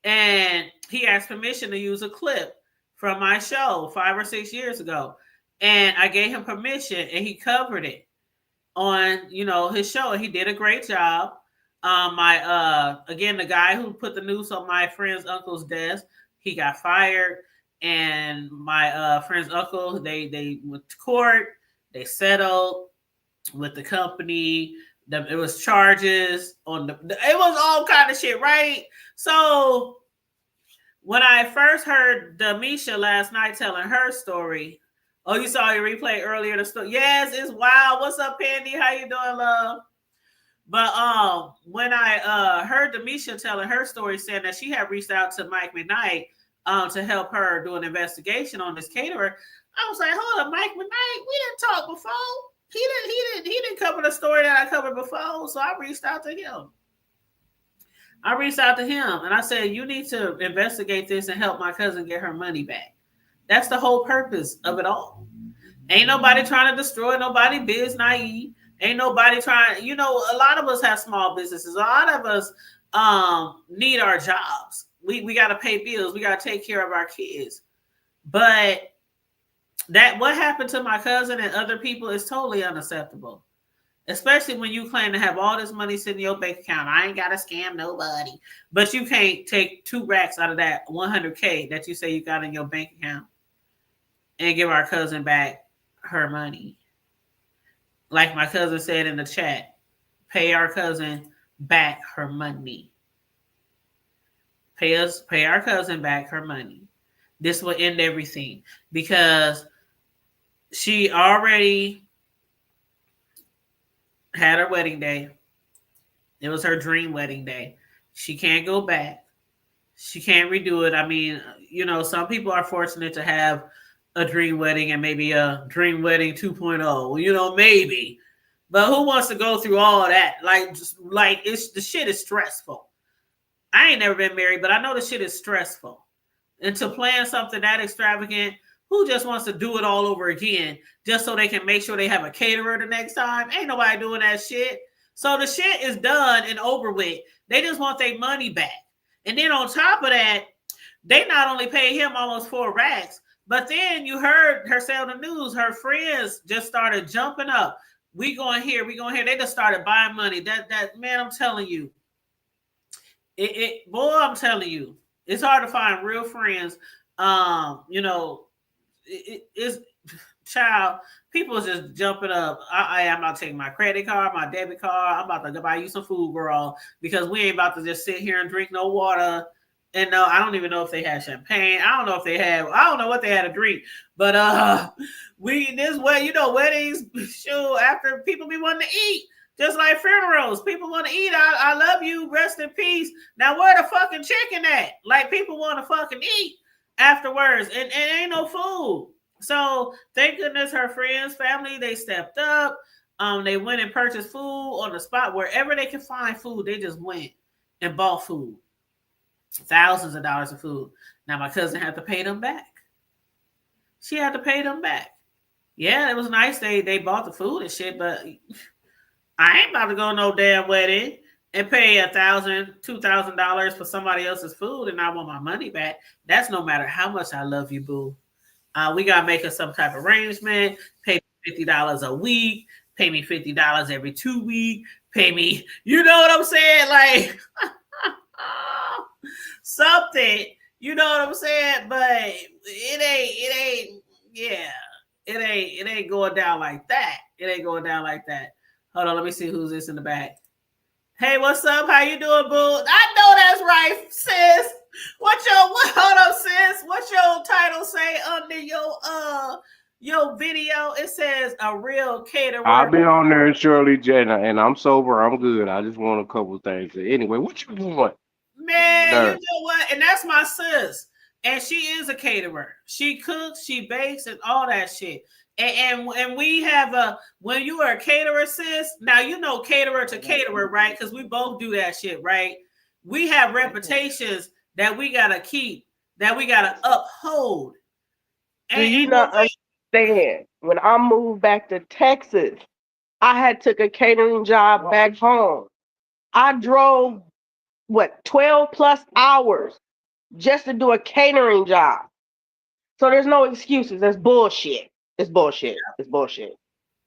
and he asked permission to use a clip from my show 5 or 6 years ago. And I gave him permission, and he covered it on, his show. And he did a great job. Again, the guy who put the noose on my friend's uncle's desk, he got fired. And my friend's uncle, they went to court. They settled with the company. It was charges on it was all kind of shit, right? So when I first heard Demisha last night telling her story, oh, you saw your replay earlier. The story, yes, it's wild. What's up, Pandy? How you doing, love? But when I heard Demisha telling her story, saying that she had reached out to Mike McKnight to help her do an investigation on this caterer, I was like, hold up, Mike McKnight, we didn't talk before. He didn't cover the story that I covered before. So I reached out to him. And I said, you need to investigate this and help my cousin get her money back. That's the whole purpose of it all. Ain't nobody trying to destroy nobody biz naive. Ain't nobody trying, a lot of us have small businesses. A lot of us need our jobs. we got to pay bills. We got to take care of our kids. But that what happened to my cousin and other people is totally unacceptable. Especially when you claim to have all this money sitting in your bank account. I ain't got to scam nobody. But you can't take 2 racks out of that $100K that you say you got in your bank account and give our cousin back her money. Like my cousin said in the chat, pay our cousin back her money. Pay our cousin back her money. This will end everything because she already had her wedding day. It was her dream wedding day. She can't go back. She can't redo it. I mean, you know, some people are fortunate to have a dream wedding and maybe a dream wedding 2.0, you know, maybe. But who wants to go through all that? Like it's the shit is stressful. I ain't never been married, but I know the shit is stressful. And to plan something that extravagant, who just wants to do it all over again just so they can make sure they have a caterer the next time? Ain't nobody doing that shit. So the shit is done and over with. They just want their money back. And then on top of that, they not only paid him almost 4 racks, but then you heard her say on the news, her friends just started jumping up. We going here. They just started buying money. That man, I'm telling you. Boy, I'm telling you, it's hard to find real friends. You know, it's child, people just jumping up. I'm about to take my credit card, my debit card. I'm about to buy you some food, girl, because we ain't about to just sit here and drink no water. And no, I don't even know if they had champagne. I don't know what they had to drink. But weddings, shoot, after people be wanting to eat. Just like funerals, people want to eat. I love you, rest in peace. Now where the fucking chicken at? Like people want to fucking eat afterwards, and ain't no food. So thank goodness her friends, family, they stepped up. They went and purchased food on the spot wherever they could find food. They just went and bought food, thousands of dollars of food. Now my cousin had to pay them back. She had to pay them back. Yeah, it was nice. They bought the food and shit, but I ain't about to go no damn wedding and pay $1,000, $2,000 for somebody else's food and I want my money back. That's no matter how much I love you, boo. We gotta make us some type of arrangement. Pay me $50 a week. Pay me $50 every 2 weeks. Pay me, you know what I'm saying? Like something. You know what I'm saying? But it ain't going down like that. It ain't going down like that. Hold on, let me see who's this in the back. Hey, what's up? How you doing, boo? I know that's right, sis. Hold up, sis? What's your title say under your video? It says a real caterer. I've been on there, Shirley Jenna, and I'm sober. I'm good. I just want a couple things. Anyway, what you want? Man, you know what? And that's my sis. And she is a caterer. She cooks, she bakes, and all that shit. And we have when you are a caterer, sis, now you know caterer to caterer, right? Because we both do that shit, right? We have reputations that we gotta keep, that we gotta uphold. Do you not understand? When I moved back to Texas, I had took a catering job back home. I drove 12 plus hours just to do a catering job. So there's no excuses. That's bullshit. It's bullshit. It's bullshit.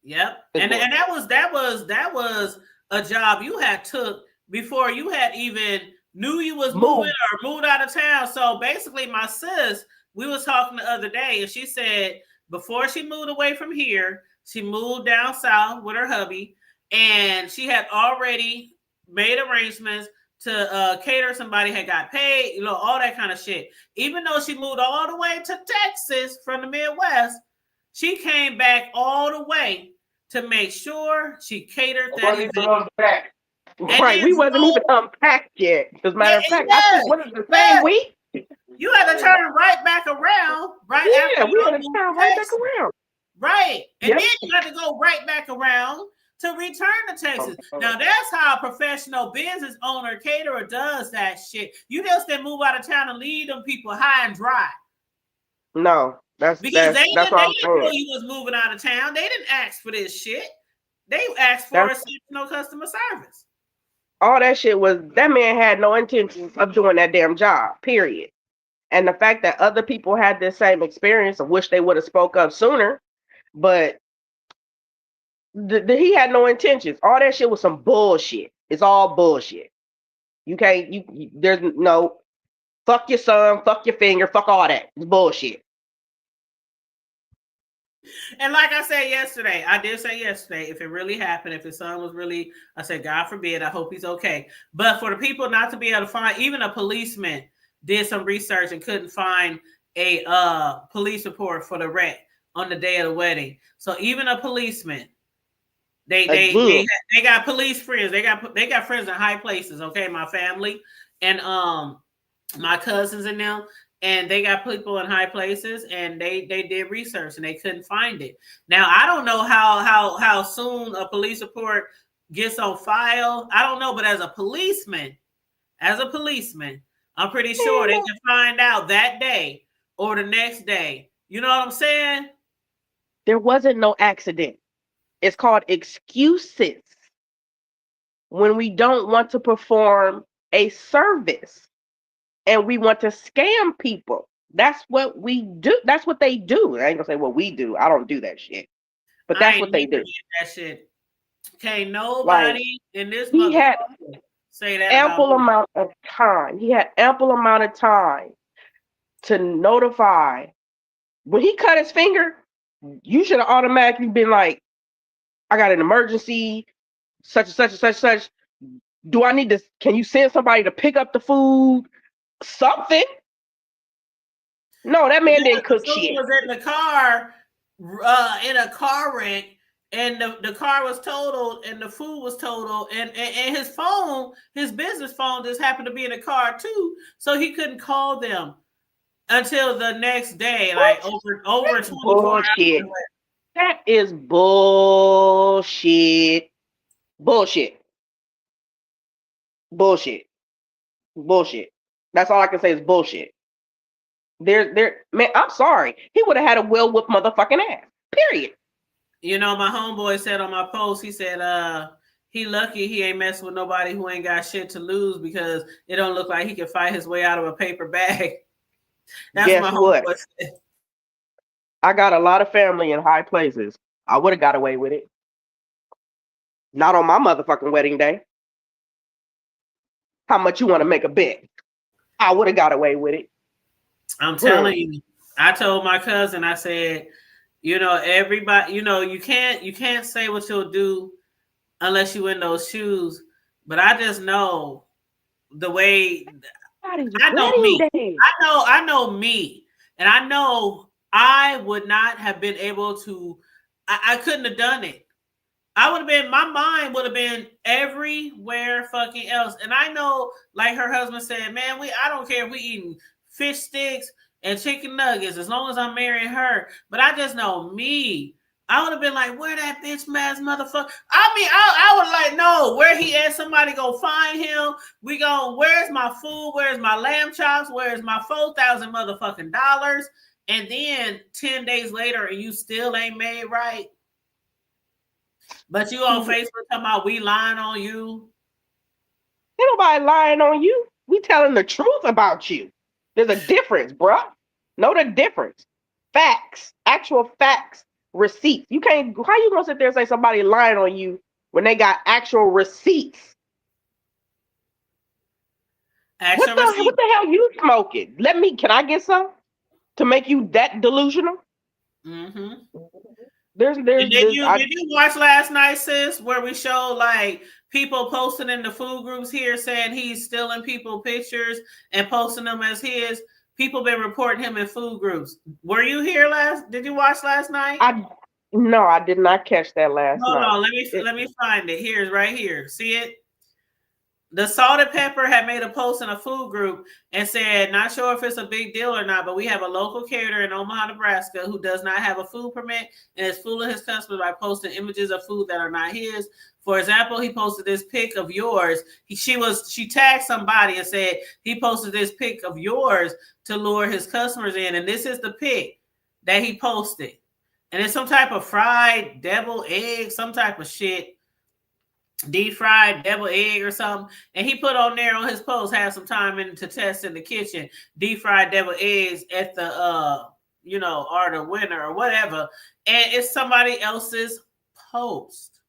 Yep. And that was a job you had took before you had even knew you was moving or moved out of town. So basically my sis, we was talking the other day and she said before she moved away from here, she moved down south with her hubby and she had already made arrangements to cater. Somebody had got paid, you know, all that kind of shit. Even though she moved all the way to Texas from the Midwest, she came back all the way to make sure she catered that event. Right, we wasn't even unpacked yet. As a matter of fact, I think what is the same week? You had to turn right back around, right? Yeah, we had to turn right back around. Right, and then you had to go right back around to return to Texas. Now that's how a professional business owner caterer does that shit. You just didn't move out of town and leave them people high and dry. No. That's they what didn't I'm know saying. you was moving out of town. They didn't ask for this shit. They asked for no customer service. All that shit was, that man had no intentions of doing that damn job, period. And the fact that other people had this same experience, I wish they would have spoke up sooner, but he had no intentions. All that shit was some bullshit. It's all bullshit. You can't, there's no, fuck your son, fuck your finger, fuck all that. It's bullshit. And like I said yesterday, I did say yesterday, if it really happened, if his son was really, I said, God forbid, I hope he's okay. But for the people not to be able to find, even a policeman did some research and couldn't find a police report for the wreck on the day of the wedding. So even a policeman, they got police friends. They got friends in high places. Okay, my family and my cousins and them. And they got people in high places, and they did research and they couldn't find it. Now I don't know how soon a police report gets on file. I don't know, but as a policeman, I'm pretty sure they can find out that day or the next day. You know what I'm saying? There wasn't no accident. It's called excuses. When we don't want to perform a service. And we want to scam people. That's what we do. That's what they do. I ain't gonna say what we do. I don't do that shit. But that's what they do. That shit. Can't nobody in this he had say that ample amount of time. He had ample amount of time to notify. When he cut his finger, you should have automatically been like, I got an emergency, such and such and such and such. Do I need to, can you send somebody to pick up the food? Something. No, that man didn't cook shit. He was in the car, in a car wreck, and the car was totaled, and the food was totaled, and his phone, his business phone, just happened to be in the car too, so he couldn't call them until the next day, like over 24 hours. That is bullshit. Bullshit. That's all I can say is bullshit. Man, I'm sorry. He would have had a well-whooped motherfucking ass. Period. You know, my homeboy said on my post, he said, he lucky he ain't messing with nobody who ain't got shit to lose because it don't look like he can fight his way out of a paper bag. That's Guess what my homeboy said. I got a lot of family in high places. I would have got away with it. Not on my motherfucking wedding day. How much you want to make a bet? I would have got away with it. I'm telling you, I told my cousin, I said, you know, everybody, you know, you can't say what you'll do unless you in those shoes. But I just know the way I know me. I know me. And I know I would not have been able to, I couldn't have done it. I would have been, my mind would have been everywhere fucking else. And I know, like her husband said, man, I don't care if we eating fish sticks and chicken nuggets as long as I'm marrying her. But I just know me. I would have been like, where that bitch ass motherfucker? I mean, I would like, no, where he at? Somebody go find him. We go, where's my food? Where's my lamb chops? Where's my $4,000 motherfucking dollars? And then 10 days later, and you still ain't made right. But you on Facebook talking about we lying on you. Ain't nobody lying on you. We telling the truth about you. There's a difference, bruh. Know the difference. Facts. Actual facts. Receipts. You can't, how you gonna sit there and say somebody lying on you when they got actual receipts? What the hell you smoking? Can I get some to make you that delusional? Mm-hmm. Did you watch last night, sis, where we showed like people posting in the food groups here saying he's stealing people pictures and posting them as his? People been reporting him in food groups. Were you here did you watch last night? No, I did not catch that last night. Hold on, let me find it. Here's right here. See it? The Salt and Pepper had made a post in a food group and said, not sure if it's a big deal or not, but we have a local caterer in Omaha, Nebraska, who does not have a food permit and is fooling his customers by posting images of food that are not his. For example, he posted this pic of yours. She tagged somebody and said he posted this pic of yours to lure his customers in. And this is the pic that he posted. And it's some type of fried devil egg, some type of shit. deep fried devil egg or something, and he put on there on his post, had some time in to test in the kitchen, deep fried devil eggs at the or the winner or whatever, and it's somebody else's post,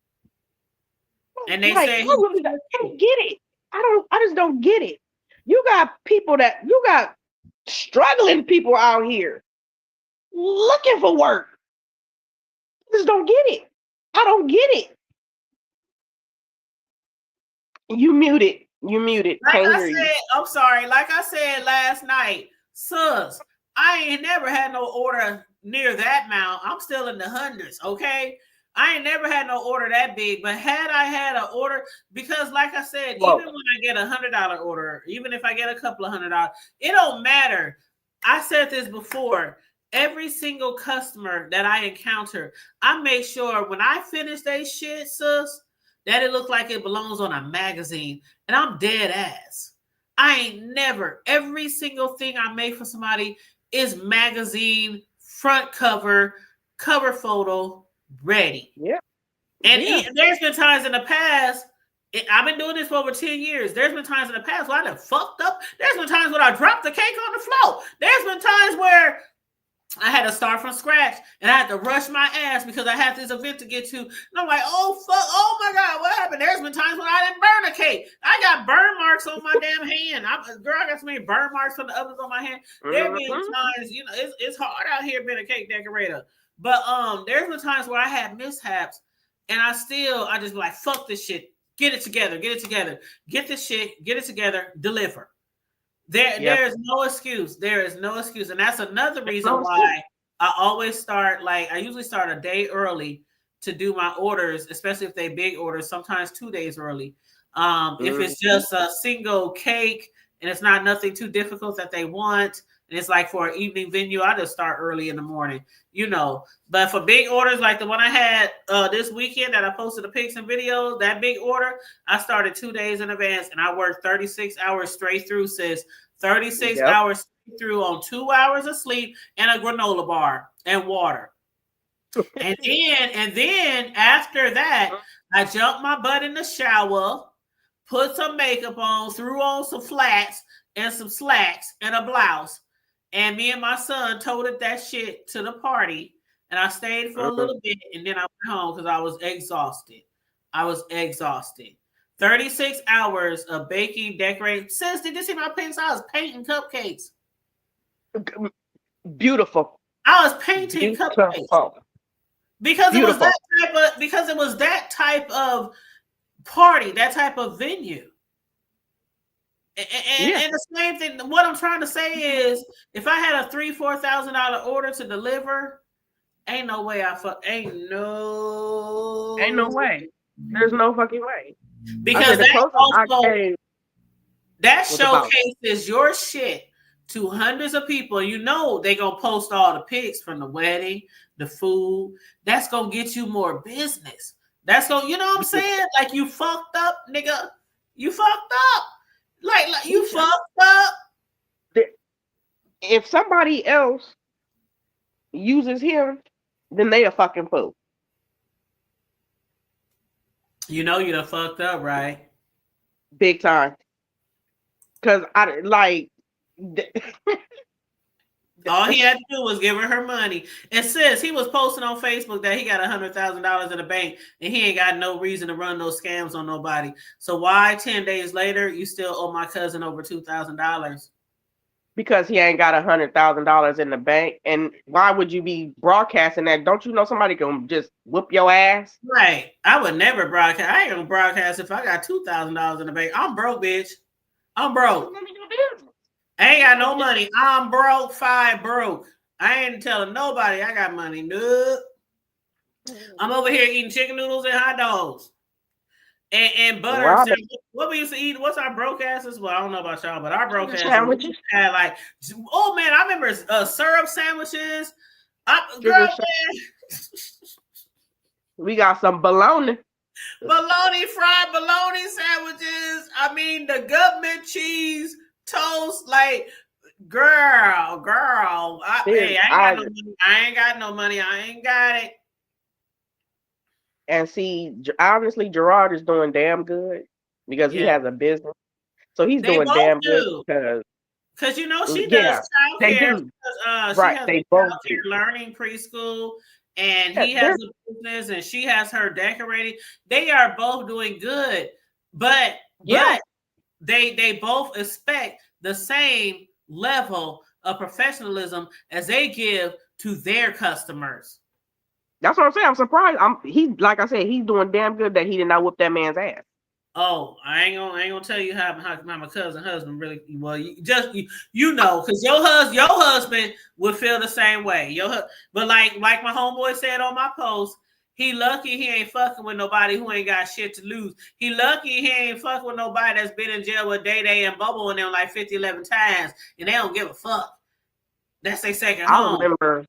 and they Like, say I really don't get it. I just don't get it. You got struggling people out here looking for work. I just don't get it. I don't get it. You muted. Like Can't I hear you. said, I'm sorry. Like I said last night, sus, I ain't never had no order near that amount. I'm still in the hundreds, okay? I ain't never had no order that big, but had I had an order, because like I said, Whoa. even when I get $100 order, even if I get a couple of $100, it don't matter. I said this before. Every single customer that I encounter, I make sure when I finish they shit, sus, that it looks like it belongs on a magazine. And I'm dead ass. I ain't never, every single thing I make for somebody is magazine, front cover, cover photo, ready. Yeah. And Yeah. there's been times in the past, I've been doing this for over 10 years. There's been times in the past where I done fucked up. There's been times when I dropped the cake on the floor. There's been times where I had to start from scratch and I had to rush my ass because I had this event to get to. And I'm like, oh, fuck, oh my God, what happened? There's been times when I didn't burn a cake. I got burn marks on my damn hand. I got so many burn marks from the ovens on my hand. There have been times, it's hard out here being a cake decorator. But there's been times where I had mishaps and I just be like, fuck this shit. Get it together. Get this shit, get it together, deliver. There's no excuse. There is no excuse. And that's another reason why I always start, I usually start a day early to do my orders, especially if they big orders, sometimes 2 days early. If it's just a single cake and it's not nothing too difficult that they want, and it's like for an evening venue, I just start early in the morning, But for big orders like the one I had this weekend that I posted the pics and videos, that big order, I started 2 days in advance and I worked 36 hours straight through, sis. 36 hours through on 2 hours of sleep and a granola bar and water. and then after that, I jumped my butt in the shower, put some makeup on, threw on some flats and some slacks and a blouse. And me and my son toted that shit to the party. And I stayed for a little bit and then I went home because I was exhausted. 36 hours of baking, decorating. Sis, did you see my paints? I was painting cupcakes. Beautiful. I was painting cupcakes. Because it was that type of party, that type of venue. And the same thing, what I'm trying to say is, if I had a $3,000-$4,000 order to deliver, ain't no way ain't no way. There's no fucking way. Because that showcases your shit to hundreds of people. They gonna post all the pics from the wedding, the food. That's gonna get you more business. That's gonna, what I'm saying? Like, you fucked up, nigga. You fucked up. Like you fucked up. If somebody else uses him, then they a fucking fool. You done fucked up, right? Big time. Cause all he had to do was give her money. And sis, he was posting on Facebook that he got $100,000 in the bank and he ain't got no reason to run no scams on nobody. So why 10 days later you still owe my cousin over $2,000? Because he ain't got $100,000 in the bank. And why would you be broadcasting that? Don't you know somebody can just whoop your ass? Right. I would never broadcast. I ain't gonna broadcast if I got $2,000 in the bank. I'm broke, bitch. I'm broke. I ain't got no money. I'm broke, broke. I ain't telling nobody I got money. Nope. I'm over here eating chicken noodles and hot dogs. And butter. What we used to eat, what's our broke asses? Well, I don't know about y'all, but our broke asses had I remember syrup sandwiches. We got some bologna. Fried bologna sandwiches. I mean, the government cheese toast, girl. I ain't got no money. I ain't got it. And see, honestly, Gerard is doing damn good because he Yeah. has a business. So he's They doing both damn do. good Because she yeah, does they childcare. do. She Right, has they a both childcare do. learning preschool, and Yeah, he has a business, and she has her decorating. They are both doing good, but they both expect the same level of professionalism as they give to their customers. That's what I'm saying. I'm surprised. Like I said, he's doing damn good that he did not whoop that man's ass. Oh, I ain't gonna tell you how my cousin husband really well. You know, because your husband would feel the same way. But like my homeboy said on my post, he lucky he ain't fucking with nobody who ain't got shit to lose. He lucky he ain't fucking with nobody that's been in jail with Day and Bubble and them like 50, 11 times, and they don't give a fuck. That's their second home. I remember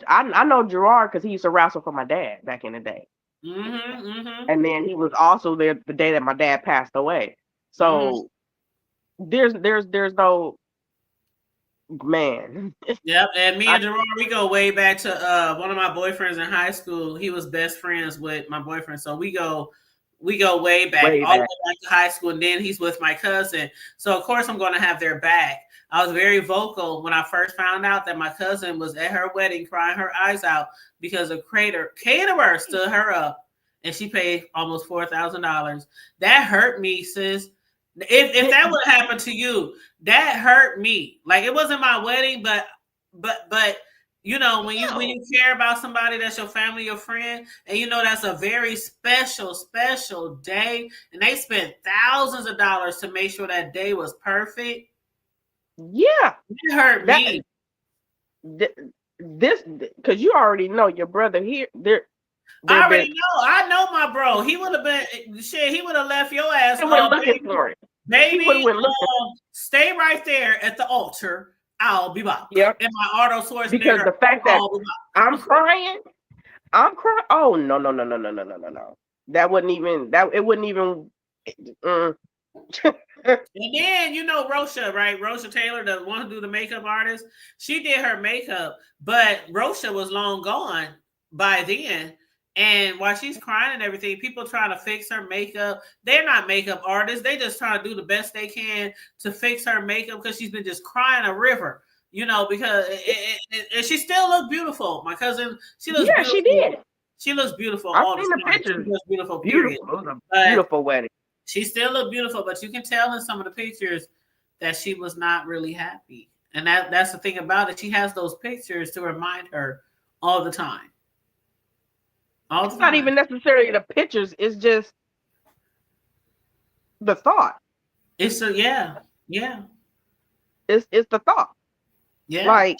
I know Gerard because he used to wrestle for my dad back in the day. And then he was also there the day that my dad passed away. So there's no man. Yep, and me and Gerard, we go way back to one of my boyfriends in high school. He was best friends with my boyfriend, so we go way back, all the way back to high school. And then he's with my cousin, so of course I'm going to have their back. I was very vocal when I first found out that my cousin was at her wedding crying her eyes out because a caterer stood her up, and she paid almost $4,000. That hurt me, sis. If that would happen to you, that hurt me. Like, it wasn't my wedding, but you know, when you care about somebody that's your family, your friend, and you know that's a very special day, and they spent thousands of dollars to make sure that day was perfect. Yeah, it hurt me. This because you already know your brother here. I already know. I know my bro. He would have been shit. He would have left your ass. Looking for it. Baby, stay right there at the altar. I'll be back. Yep. And my auto source because the fact that I'm crying. Oh no. That wouldn't even. It wouldn't even. And then you know Rosha, right? Rosha Taylor, the one who do the makeup artist. She did her makeup, but Rosha was long gone by then. And while she's crying and everything, people trying to fix her makeup. They're not makeup artists. They just trying to do the best they can to fix her makeup because she's been just crying a river, you know, because she still looked beautiful. My cousin, she looks beautiful. She did. She looks beautiful. I've seen the pictures. She looks beautiful. Beautiful wedding. She still looked beautiful, but you can tell in some of the pictures that she was not really happy. And that's the thing about it. She has those pictures to remind her all the time. It's not even necessarily the pictures. It's just the thought. It's yeah. It's the thought. Yeah. Like,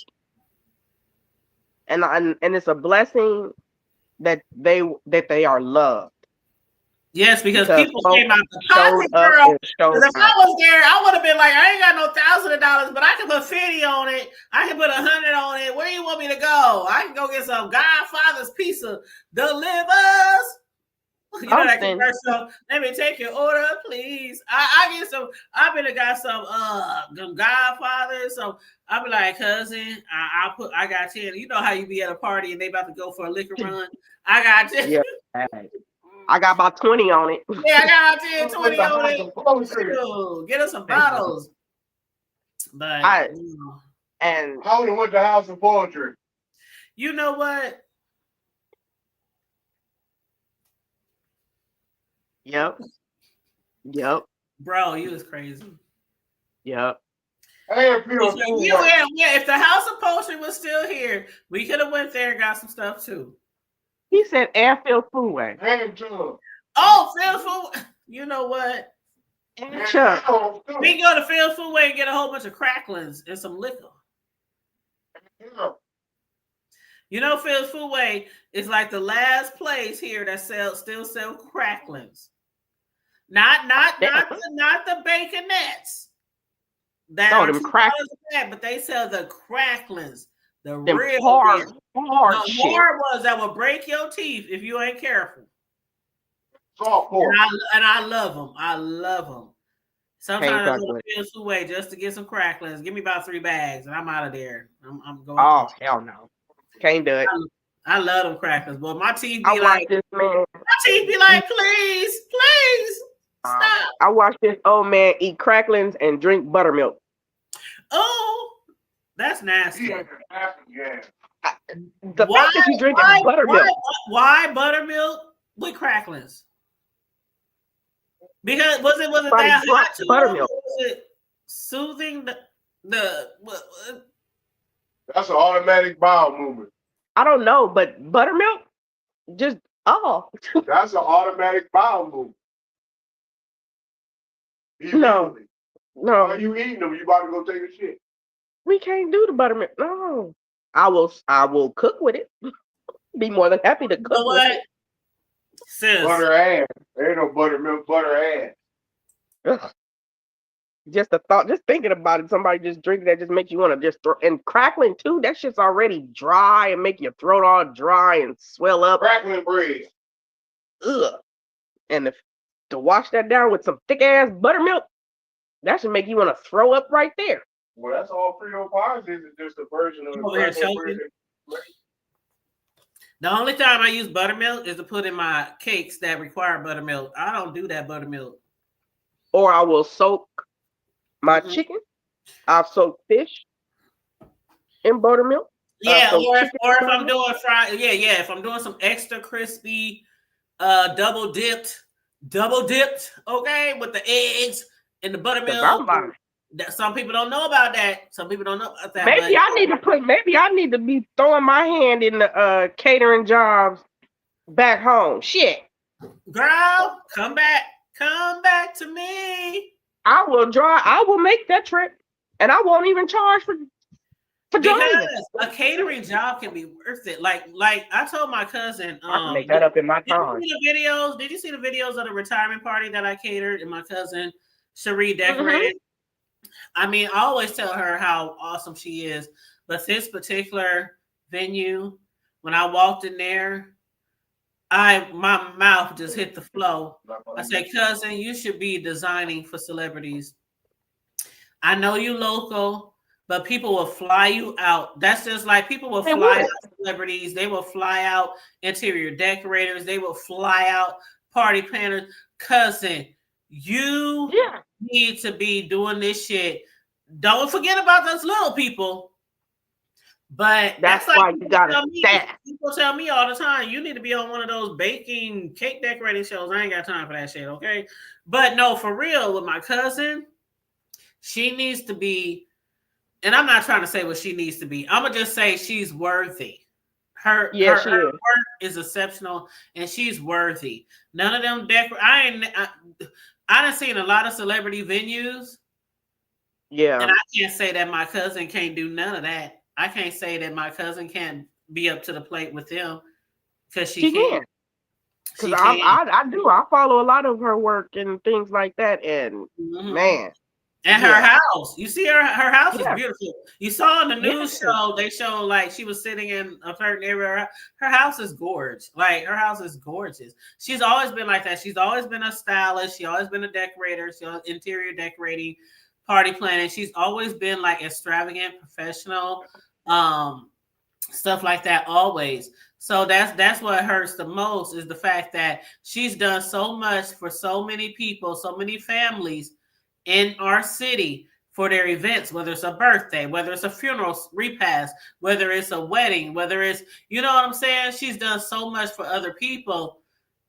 and it's a blessing that they are loved. Yes, because people came out the pocket, girl. Because if I was there, I would have been like, I ain't got no $1,000, but I can put 50 on it. I can put 100 on it. Where do you want me to go? I can go get some Godfather's pizza delivers. You know that commercial? Let me take your order, please. I get some. I've been got some Godfathers. So I'll be like, cousin, I got 10. You know how you be at a party and they about to go for a liquor run. I got 10. Yeah. I got about 20 on it. Yeah, I got 10, 20 on it. Get us some bottles. But and Tony went to House of Poetry. You know what? Yep. Bro, you was crazy. Yep. If the House of Poetry was still here, we could have went there and got some stuff too. He said Airfield Foodway. Oh, Phil Foodway. You know what? We can go to Phil Foodway and get a whole bunch of cracklings and some liquor. You know, Phil Foodway is like the last place here that still sell cracklings. Not the baconettes. Them cracklings. But they sell the cracklings. The real hard ones that will break your teeth if you ain't careful. And I love them. I love them. Sometimes I go to Phil's Foodway just to get some cracklings. Give me about 3 bags, and I'm out of there. I'm going. Oh hell no, can't do it. I love them crackers, but my teeth I be watched like, this man. please, please stop. I watched this old man eat cracklings and drink buttermilk. Oh, that's nasty. Yeah. The fact that you drinking buttermilk. Why buttermilk with cracklings? Because was it Somebody that drank hot to buttermilk. Was it soothing the That's an automatic bowel movement. I don't know, but buttermilk, just That's an automatic bowel movement. No. Why you eating them? You about to go take a shit. We can't do the buttermilk. No, I will cook with it. Be more than happy to cook with it. Sis. Butter ass. There ain't no buttermilk, butter ass. Ugh. Just the thought, just thinking about it, somebody just drinking that just makes you want to just throw. And crackling too, that shit's already dry and make your throat all dry and swell up. Crackling bread. Ugh. And to wash that down with some thick ass buttermilk, that should make you want to throw up right there. Well, that's all Frito Pies is. It's just a version of Over here crackling choking. bread. The only time I use buttermilk is to put in my cakes that require buttermilk. I don't do that buttermilk. Or I will soak my chicken. I'll soak fish in buttermilk. Yeah, or if I'm doing fried, if I'm doing some extra crispy, double dipped, okay, with the eggs and the buttermilk. Some people don't know about that. Maybe I need to be throwing my hand in the catering jobs back home. Shit. Girl, come back to me. I will make that trip and I won't even charge for driving. A catering job can be worth it. Like I told my cousin, I can make that up in my time. Did you see the videos of the retirement party that I catered and my cousin Cherie decorated? I mean, I always tell her how awesome she is, but this particular venue, when I walked in there, my mouth just hit the floor. I said, cousin, you should be designing for celebrities. I know you local, but people will fly you out. That's just like people will fly out celebrities. They will fly out interior decorators. They will fly out party planners. Cousin, you need to be doing this shit. Don't forget about those little people. But that's why you gotta staff. People tell me all the time, you need to be on one of those baking cake decorating shows. I ain't got time for that shit, okay? But no, for real, with my cousin, she needs to be, and I'm not trying to say what she needs to be. I'm gonna just say she's worthy. Her work is exceptional, and she's worthy. None of them I done seen a lot of celebrity venues. Yeah. And I can't say that my cousin can't do none of that. I can't say that my cousin can't be up to the plate with them because she can. Because I do. I follow a lot of her work and things like that. And man. And her house. You see her house is beautiful. You saw on the news show, they show like she was sitting in a certain area. Her house is gorgeous. Like her house is gorgeous. She's always been like that. She's always been a stylist. She's always been a decorator. She's interior decorating, party planning. She's always been like extravagant, professional, stuff like that always. So that's what hurts the most is the fact that she's done so much for so many people, so many families in our city for their events, whether it's a birthday, whether it's a funeral repast, whether it's a wedding, whether it's, you know what I'm saying? She's done so much for other people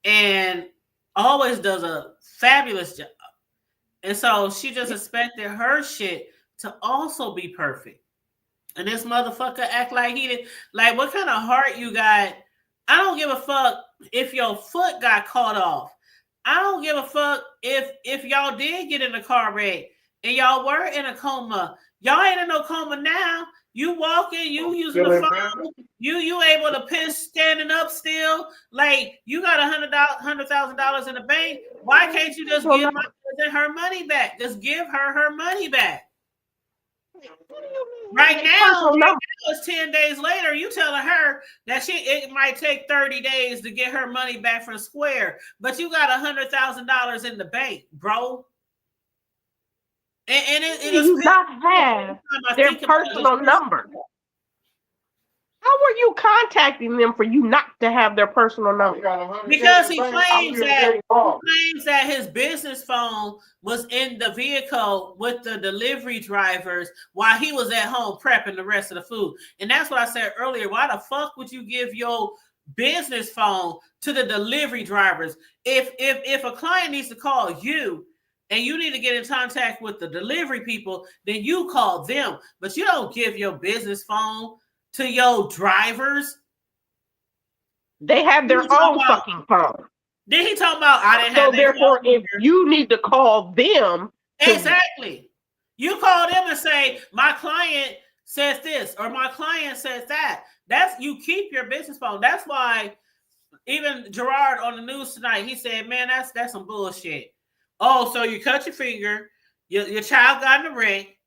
and always does a fabulous job. And so she just expected her shit to also be perfect. And this motherfucker act like he did. Like, what kind of heart you got? I don't give a fuck if your foot got caught off. I don't give a fuck if y'all did get in a car wreck and y'all were in a coma. Y'all ain't in no coma now. You walking, you using the phone, you able to piss standing up still. Like you got $100,000 in the bank. Why can't you just give my cousin her money back? Just give her money back. Right now, it's 10 days later. You telling her that it might take 30 days to get her money back from Square, but you got $100,000 in the bank, bro. And it is not have their personal number. How were you contacting them for you not to have their personal number? Because he claims that his business phone was in the vehicle with the delivery drivers while he was at home prepping the rest of the food. And that's what I said earlier. Why the fuck would you give your business phone to the delivery drivers? If a client needs to call you and you need to get in contact with the delivery people, then you call them. But you don't give your business phone to your drivers. They have their own fucking phone. Then he talking about I didn't have. So therefore, if you need to call them, exactly, you call them and say my client says this or my client says that. That's you keep your business phone. That's why even Gerard on the news tonight, he said, "Man, that's some bullshit." Oh, so you cut your finger, your child got in a wreck,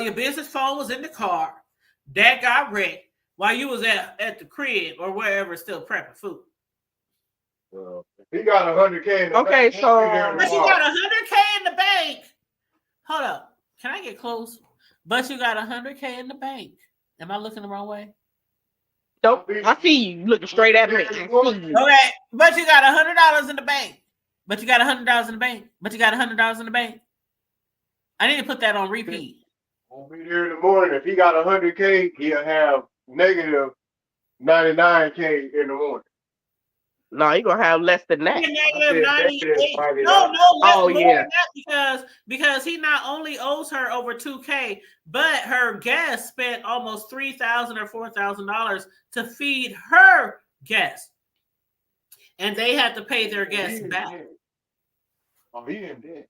your business phone was in the car. That got wrecked while you was at the crib or wherever still prepping food. Well, he got 100K in the okay, bank. so But you got 100K in the bank. Hold up. Can I get close? But you got 100K in the bank. Am I looking the wrong way? Nope. I see you looking straight at me. Okay. But you got $100 in the bank. But you got $100 in the bank. But you got $100 in the bank. I need to put that on repeat. Won't be there in the morning. If he got 100K, he'll have negative 99K in the morning. No, you're gonna have less than that. Negative 98. No, oh yeah. Because he not only owes her over 2K, but her guests spent almost $3,000 or $4,000 to feed her guests, and they had to pay their guests back. Oh, he in debt.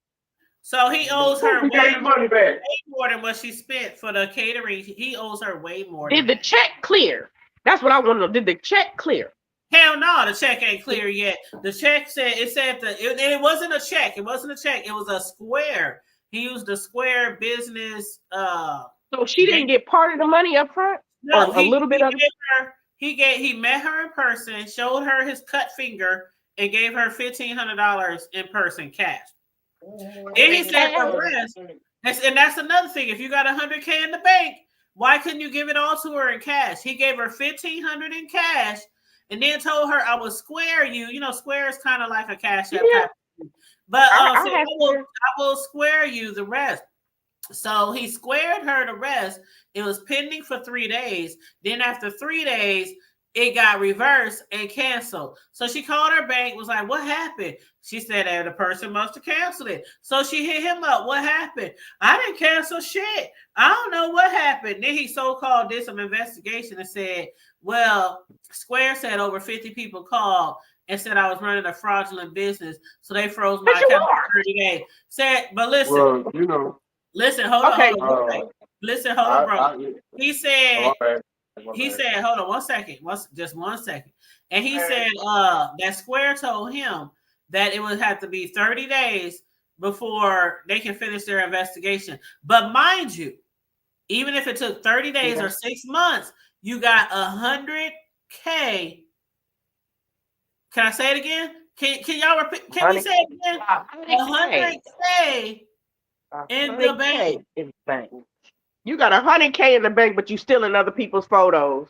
So he owes her way money back. more than what she spent for the catering. He owes her way more. Did the check clear? That's what I want to know. Did the check clear? Hell no, the check ain't clear yet. The check said it wasn't a check. It wasn't a check. It was a Square. He used the Square business. So she didn't get part of the money up front? No, a little bit of it? He met her in person, showed her his cut finger, and gave her $1,500 in person cash. Then he said the rest, and that's another thing. If you got 100K in the bank, why couldn't you give it all to her in cash? He gave her $1,500 in cash, and then told her, "I will Square you." You know, Square is kind of like a cash app. Yeah. But I will Square you the rest. So he squared her the rest. It was pending for 3 days. Then after 3 days, it got reversed and canceled. So she called her bank, was like, "What happened?" She said that the person must have canceled it. So she hit him up. "What happened?" "I didn't cancel shit. I don't know what happened." Then he so-called did some investigation and said, "Well, Square said over 50 people called and said I was running a fraudulent business. So they froze my account for 30 days." Said, but listen. Well, you know. Listen, hold on. Listen, hold on, bro. He said, hold on 1 second. Just 1 second. And he said that Square told him that it would have to be 30 days before they can finish their investigation. But mind you, even if it took 30 days or 6 months, you got 100K. Can I say it again? Can y'all repeat? Can we say it again? 100K in the bank. You got 100K in the bank, but you still in other people's photos.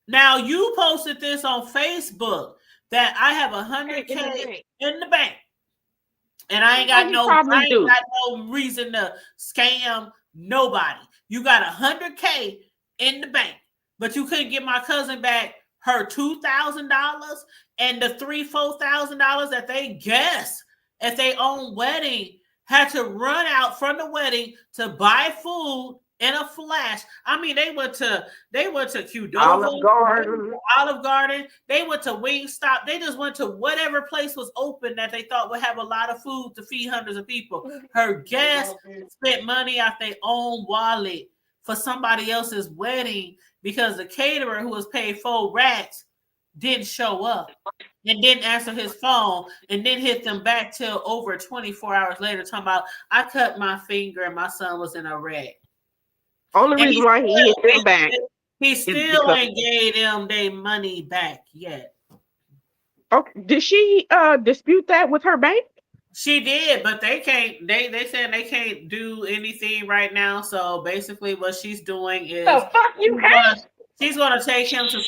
Now you posted this on Facebook that I have 100K in the bank, and I ain't got no reason to scam nobody. You got 100K in the bank, but you couldn't get my cousin back her $2,000 and the $4,000 that they guess at their own wedding had to run out from the wedding to buy food in a flash. I mean, they went to Qdoba, Olive Garden. They went to Wingstop. They just went to whatever place was open that they thought would have a lot of food to feed hundreds of people. Her guests spent money out their own wallet for somebody else's wedding because the caterer who was paid $4 didn't show up and didn't answer his phone and then hit them back till over 24 hours later talking about, "I cut my finger and my son was in a wreck." Only reason why he hit them back. He still ain't gave them their money back yet. Okay. Did she dispute that with her bank? She did, but they can't. They said they can't do anything right now. So basically, what she's doing is the fuck you can't. She's gonna take him to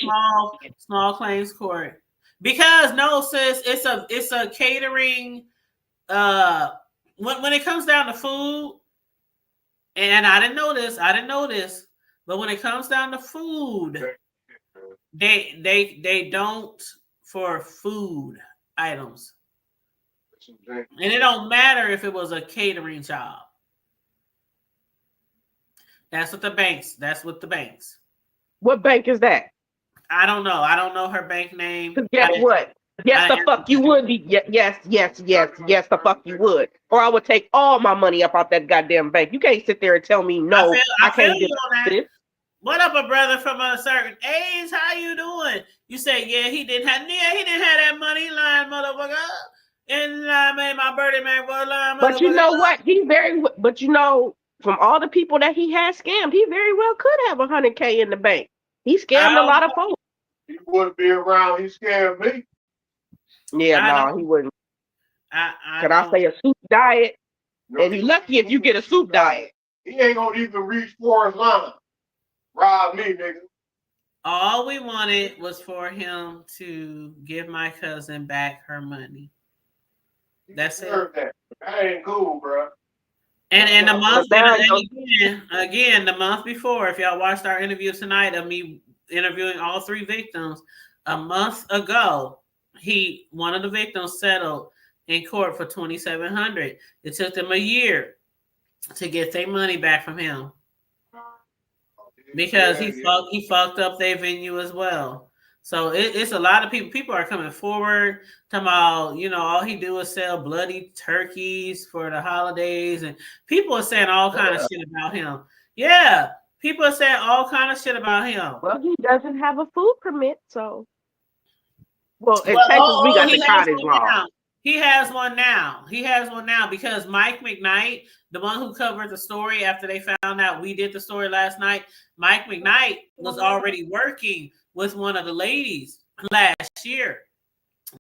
small claims court because no, sis, it's a catering. When it comes down to food, and I didn't know this, but when it comes down to food, they don't for food items, and it don't matter if it was a catering job. That's what the banks. What bank is that? I don't know. I don't know her bank name. Guess what? Yes, the fuck you would be. Yes, the fuck you would. Or I would take all my money up out that goddamn bank. You can't sit there and tell me no. I can't do that. What up, a brother from a certain age? How you doing? You say, he didn't have that money, lying motherfucker. And I made my birthday man was lying motherfucker. But you know what? But you know, from all the people that he has scammed, he very well could have $100K in the bank. He scammed a lot of folks. He wouldn't be around. He scammed me. Yeah, no, he wouldn't. Can I say a soup diet? No, and you're lucky if you get a soup diet. He ain't gonna even reach Forest line. Rob me, nigga. All we wanted was for him to give my cousin back her money. That's it. That ain't cool, bro. And the month again, the month before, if y'all watched our interview tonight of me interviewing all three victims, a month ago, one of the victims settled in court for $2,700. It took them a year to get their money back from him because he fucked up their venue as well. So it's a lot of people. People are coming forward talking about, all he do is sell bloody turkeys for the holidays, and people are saying all kind of shit about him. Yeah, people are saying all kind of shit about him. Well, he doesn't have a food permit, so. Well, in Texas, we got the cottage law. He has one now. Because Mike McKnight, the one who covered the story after they found out we did the story last night, Mike McKnight was already working with one of the ladies last year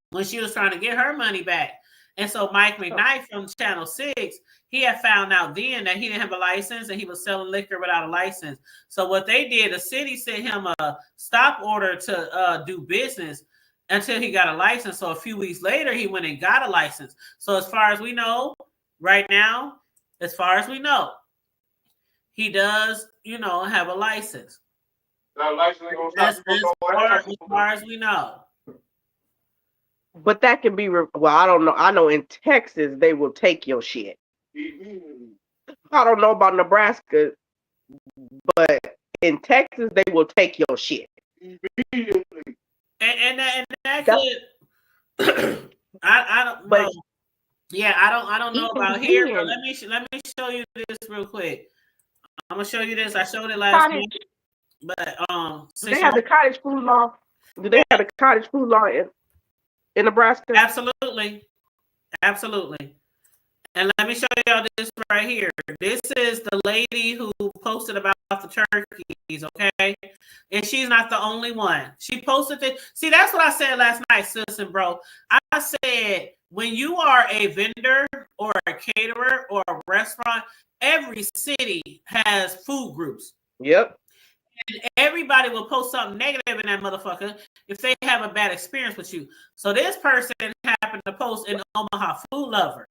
when she was trying to get her money back. And so Mike McKnight from Channel 6, he had found out then that he didn't have a license and he was selling liquor without a license. So what they did, the city sent him a stop order to do business until he got a license. So a few weeks later, he went and got a license. So as far as we know, right now, he does, have a license. That license ain't gonna stop as far as we know. But that can be, I don't know. I know in Texas, they will take your shit. I don't know about Nebraska, but in Texas, they will take your shit. And that could, I don't know. Yeah, I don't know about here, but let me show you this real quick. I'm gonna show you this. I showed it last week. But do they have the cottage food law? Do they have the cottage food law in Nebraska? Absolutely. And let me show y'all this right here. This is the lady who posted about the turkeys, okay? And she's not the only one. She posted it. See, that's what I said last night, sis and bro. I said, when you are a vendor or a caterer or a restaurant, every city has food groups. Yep. And everybody will post something negative in that motherfucker if they have a bad experience with you. So this person happened to post in Omaha Food Lover.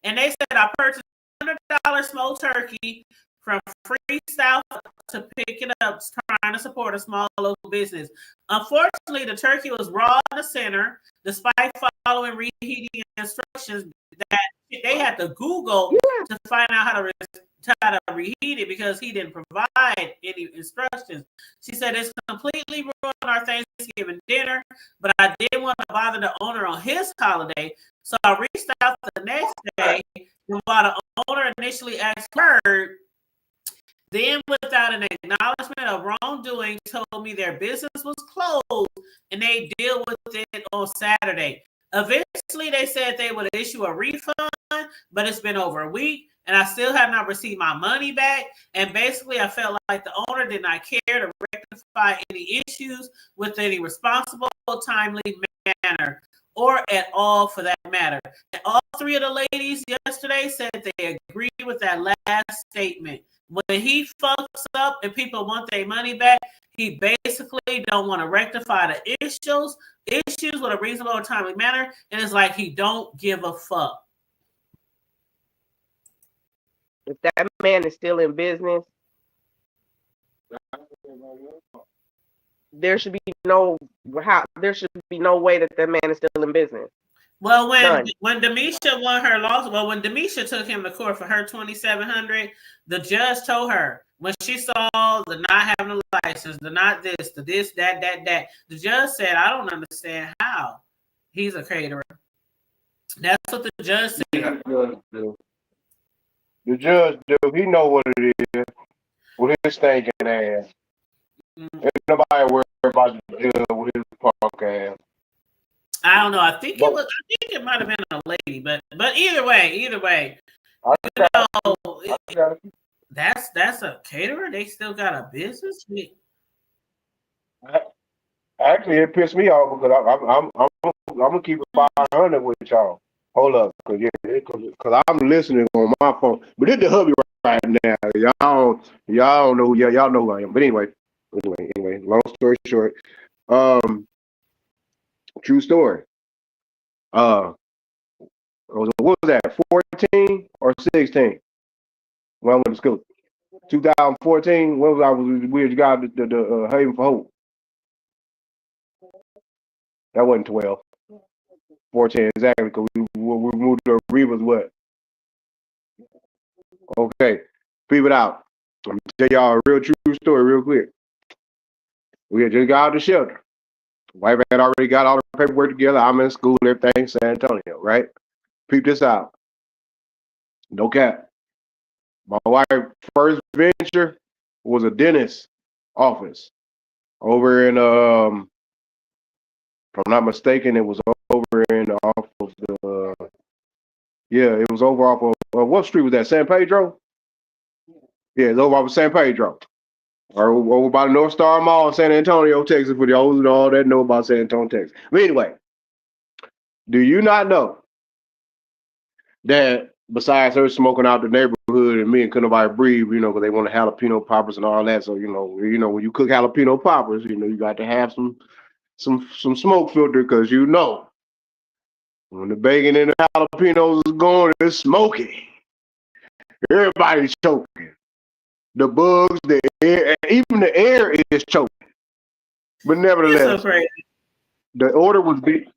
And they said, I purchased $100 smoked turkey from Freestyle to pick it up, trying to support a small local business. Unfortunately, the turkey was raw in the center, despite following reheating instructions that they had to Google to find out how to reheat it because he didn't provide any instructions. She said it's completely ruined our Thanksgiving dinner, but I didn't want to bother the owner on his holiday, so I reached out the next day, and while the owner initially asked her, then without an acknowledgement of wrongdoing, told me their business was closed and they deal with it on Saturday. Eventually, they said they would issue a refund, but it's been over a week, and I still have not received my money back. And basically, I felt like the owner did not care to rectify any issues with any responsible, timely manner, or at all for that matter. And all three of the ladies yesterday said they agree with that last statement. when he fucks up and people want their money back, he basically don't want to rectify the issues with a reasonable or timely manner, and it's like he don't give a fuck. If that man is still in business, there should be no way that man is still in business. Well, when Demisha won her lawsuit, when Demisha took him to court for her $2,700, the judge told her when she saw the not having a license, the not this, the this, that, the judge said, "I don't understand how he's a caterer." That's what the judge said. Yeah, the judge, he know what it is with his stinking ass. Ain't nobody worried about the judge with his punk ass. I don't know. I think it might have been a lady, but either way, that's a caterer. They still got a business. Actually, it pissed me off because I'm gonna keep it 500 with y'all. Hold up, cause I'm listening on my phone. But it's the hubby right now. Y'all don't know. Y'all know who I am. But anyway. Long story short, true story. What was that? 14 or 16? When I went to school. 2014. When was I with you guys the Haven for Hope? That wasn't 12. 14 exactly, because we moved to Reva's what? Okay, peep it out. Let me tell y'all a real true story real quick. We had just got out of the shelter. Wife had already got all the paperwork together. I'm in school and everything, San Antonio, right? Peep this out. No cap. My wife's first venture was a dentist's office over in, if I'm not mistaken, it was over in off of the, it was over off of, what street was that? San Pedro? Yeah, it's over off of San Pedro. Or over by the North Star Mall in San Antonio, Texas, for the old and all that know about San Antonio, Texas. But anyway, do you not know that besides her smoking out the neighborhood and me and couldn't nobody breathe, because they want jalapeno poppers and all that. So, when you cook jalapeno poppers, you got to have some smoke filter, because when the bacon and the jalapenos is going, it's smoky. Everybody's choking. The bugs, the air, even the air is choking. But nevertheless, so the order was big.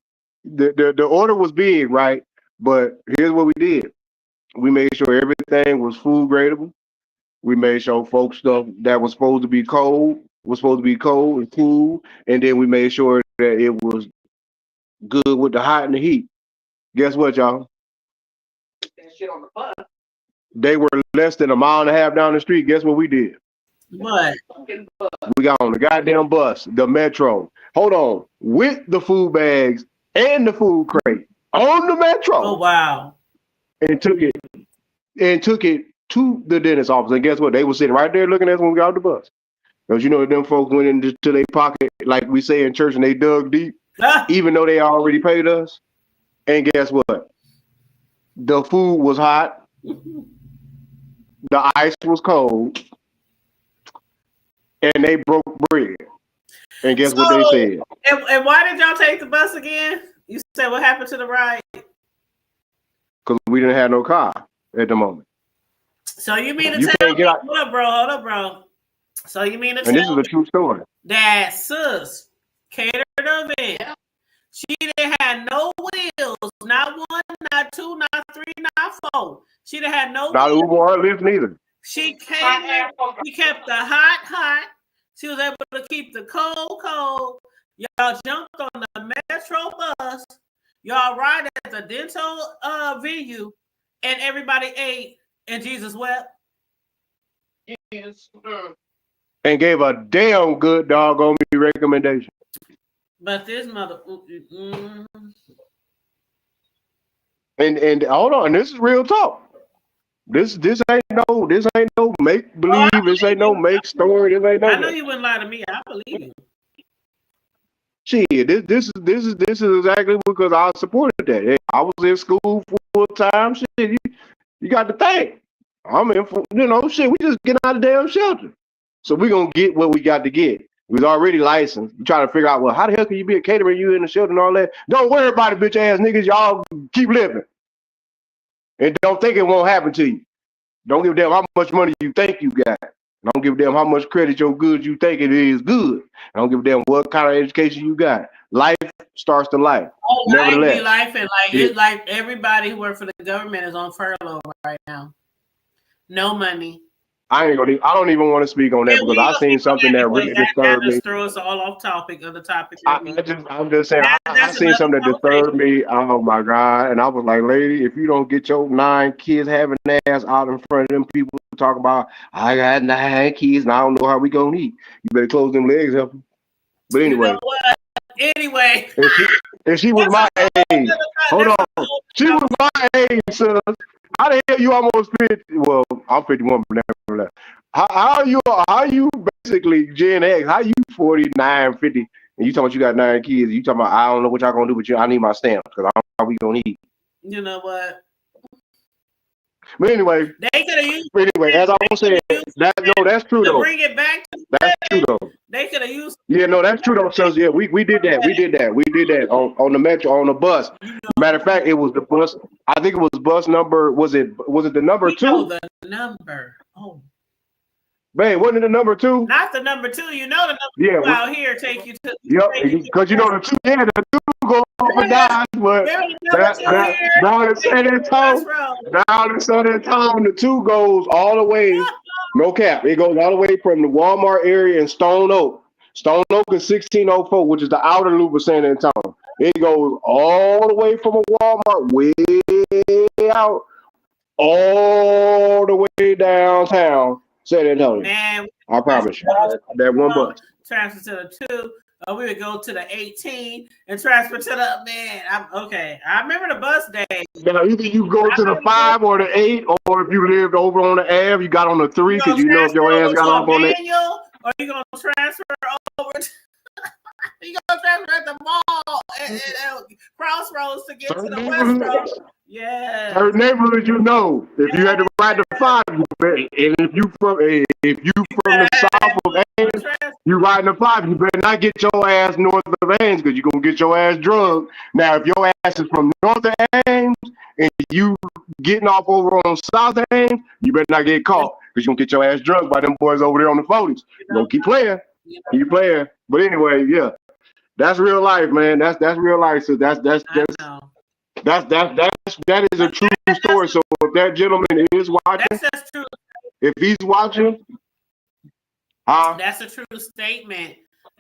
The order was big, right? But here's what we did. We made sure everything was food gradable. We made sure folks stuff that was supposed to be cold and cool. And then we made sure that it was good with the hot and the heat. Guess what, y'all? That shit on the bus. They were less than a mile and a half down the street. Guess what we did? What? We got on the goddamn bus, the Metro. Hold on. With the food bags and the food crate on the Metro. Oh, wow. And took it to the dentist's office. And guess what? They were sitting right there looking at us when we got off the bus. Because them folks went into their pocket, like we say in church, and they dug deep, even though they already paid us. And guess what? The food was hot. The ice was cold. And they broke bread. And guess what they said? And why did y'all take the bus again? You said what happened to the ride? Because we didn't have no car at the moment. So you mean to tell me, hold up, bro. So you mean to tell me, and this is a true story, that sis catered the event. She didn't have no wheels, not one, not two, not three, not four. She didn't have no not wheels. Uber or Lyft neither. She catered. She kept the hot. She was able to keep the cold. Y'all jumped on the Metro bus. Y'all ride at the dental venue, and everybody ate, and Jesus wept. Yes. And gave a damn good doggone me recommendation. But this mother. And hold on, this is real talk. This ain't no make believe. This ain't no make story. This ain't no. I know you wouldn't lie to me. I believe you. Shit, this is exactly because I supported that. I was in school full time. Shit, you got to think. I'm in for, shit, we just get out of damn shelter. So we gonna get what we got to get. We was already licensed. We trying to figure out, well, how the hell can you be a caterer, you in the shelter and all that? Don't worry about it, bitch ass niggas. Y'all keep living. And don't think it won't happen to you. Don't give a damn how much money you think you got. Don't give a damn how much credit your goods you think it is good. Don't give a damn what kind of education you got. Life starts to life. Oh, Nevertheless. life and it's like everybody who works for the government is on furlough right now. No money. I don't even want to speak on that because I seen something that really disturbed me. Just throw us all off topic of the topic. I'm just saying, I seen something that disturbed me. Oh my God. And I was like, lady, if you don't get your 9 kids having ass out in front of them people talk about, I got 9 kids and I don't know how we gonna eat. You better close them legs up. But anyway. You know what? Anyway. If she was my age, hold on. She was my age, sis. How the hell you almost 50? Well, I'm 51, but nevertheless. How are you basically Gen X? How you 49, 50, and you talking about you got 9 kids? You talking about I don't know what y'all gonna do, but I need my stamp because I don't know how we gonna eat. You know what? But anyway, as I was saying, that's true though. Bring it back. That's true though. They could have used. Yeah, no, that's true though. So yeah, we did that. We did that on the metro, on the bus. Matter of fact, it was the bus. I think it was bus number. Was it the number 2? Oh, the number. Oh. Babe, wasn't it the number 2? Not the number 2. You know the number 2 out here take you to. Yep, because you know the 2. Yeah, the 2 go up and down, but now it's San Antonio. Now it's San Antonio. The 2 goes all the way. No cap. It goes all the way from the Walmart area in Stone Oak. Stone Oak is 1604, which is the outer loop of San Antonio. It goes all the way from a Walmart way out, all the way downtown San Antonio. Man, I promise you. That one bus. Transfer to the 2. We would go to the 18 and transfer to the okay. I remember the bus day. Now either you go to the 5 or the 8, or if you lived over on the Ave, you got on the 3 because you know if your ass got off on that. Or you gonna transfer over? You gonna transfer at the mall at Crossroads to get to the West Road? Yeah. Certain neighborhoods, if you had to ride the 5, and if you from the south of Ames, you riding the 5, you better not get your ass north of Ames because you're gonna get your ass drugged. Now, if your ass is from north of Ames and you getting off over on south Ames, you better not get caught because you're gonna get your ass drugged by them boys over there on the 40s. You gonna keep playing. Keep playing. But anyway, yeah. That's real life, man. That's real life. So that is a true story. So if that gentleman is watching, that's true. If he's watching, that's a true statement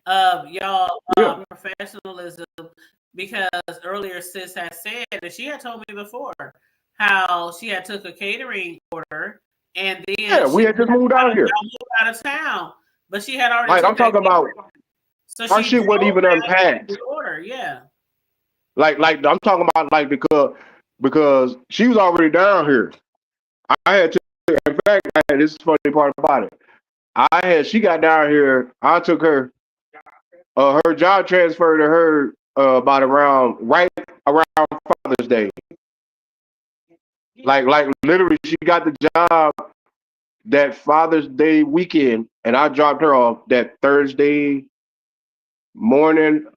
of y'all professionalism. Because earlier sis had said that she had told me before how she had took a catering order and then we had just moved out here, moved out of town, but she had already. Like I'm talking about. So our shit wasn't even unpacked. Order, yeah. Like I'm talking about because she was already down here. I had to. In fact, this is the funny part about it. She got down here. I took her. Her job transferred to her right around Father's Day. Like literally, she got the job that Father's Day weekend, and I dropped her off that Thursday morning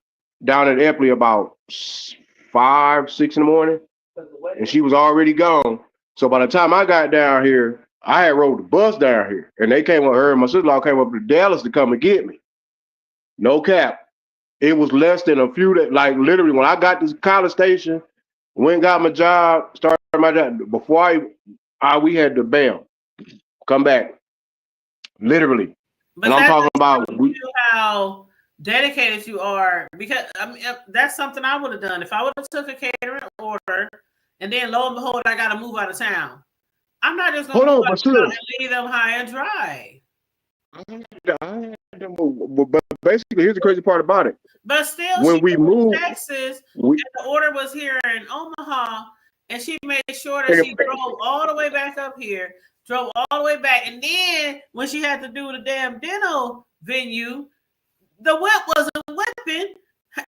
down at Epley about 5, 6 in the morning, and she was already gone. So by the time I got down here, I had rode the bus down here, and they came with her and my sister-in-law came up to Dallas to come and get me. No cap. It was less than a few days. Like literally, when I got to College Station, went and got my job, started my job. Before we had to come back. Literally. But and I'm talking about how dedicated you are, because I mean that's something I would have done if I would have took a catering order and then lo and behold I got to move out of town. I'm not just gonna leave them high and dry. But basically, here's the crazy part about it. But still, when we moved to Texas, and the order was here in Omaha, and she made sure that she drove all the way back up here, drove all the way back, and then when she had to do the damn dental venue, the whip wasn't whipping.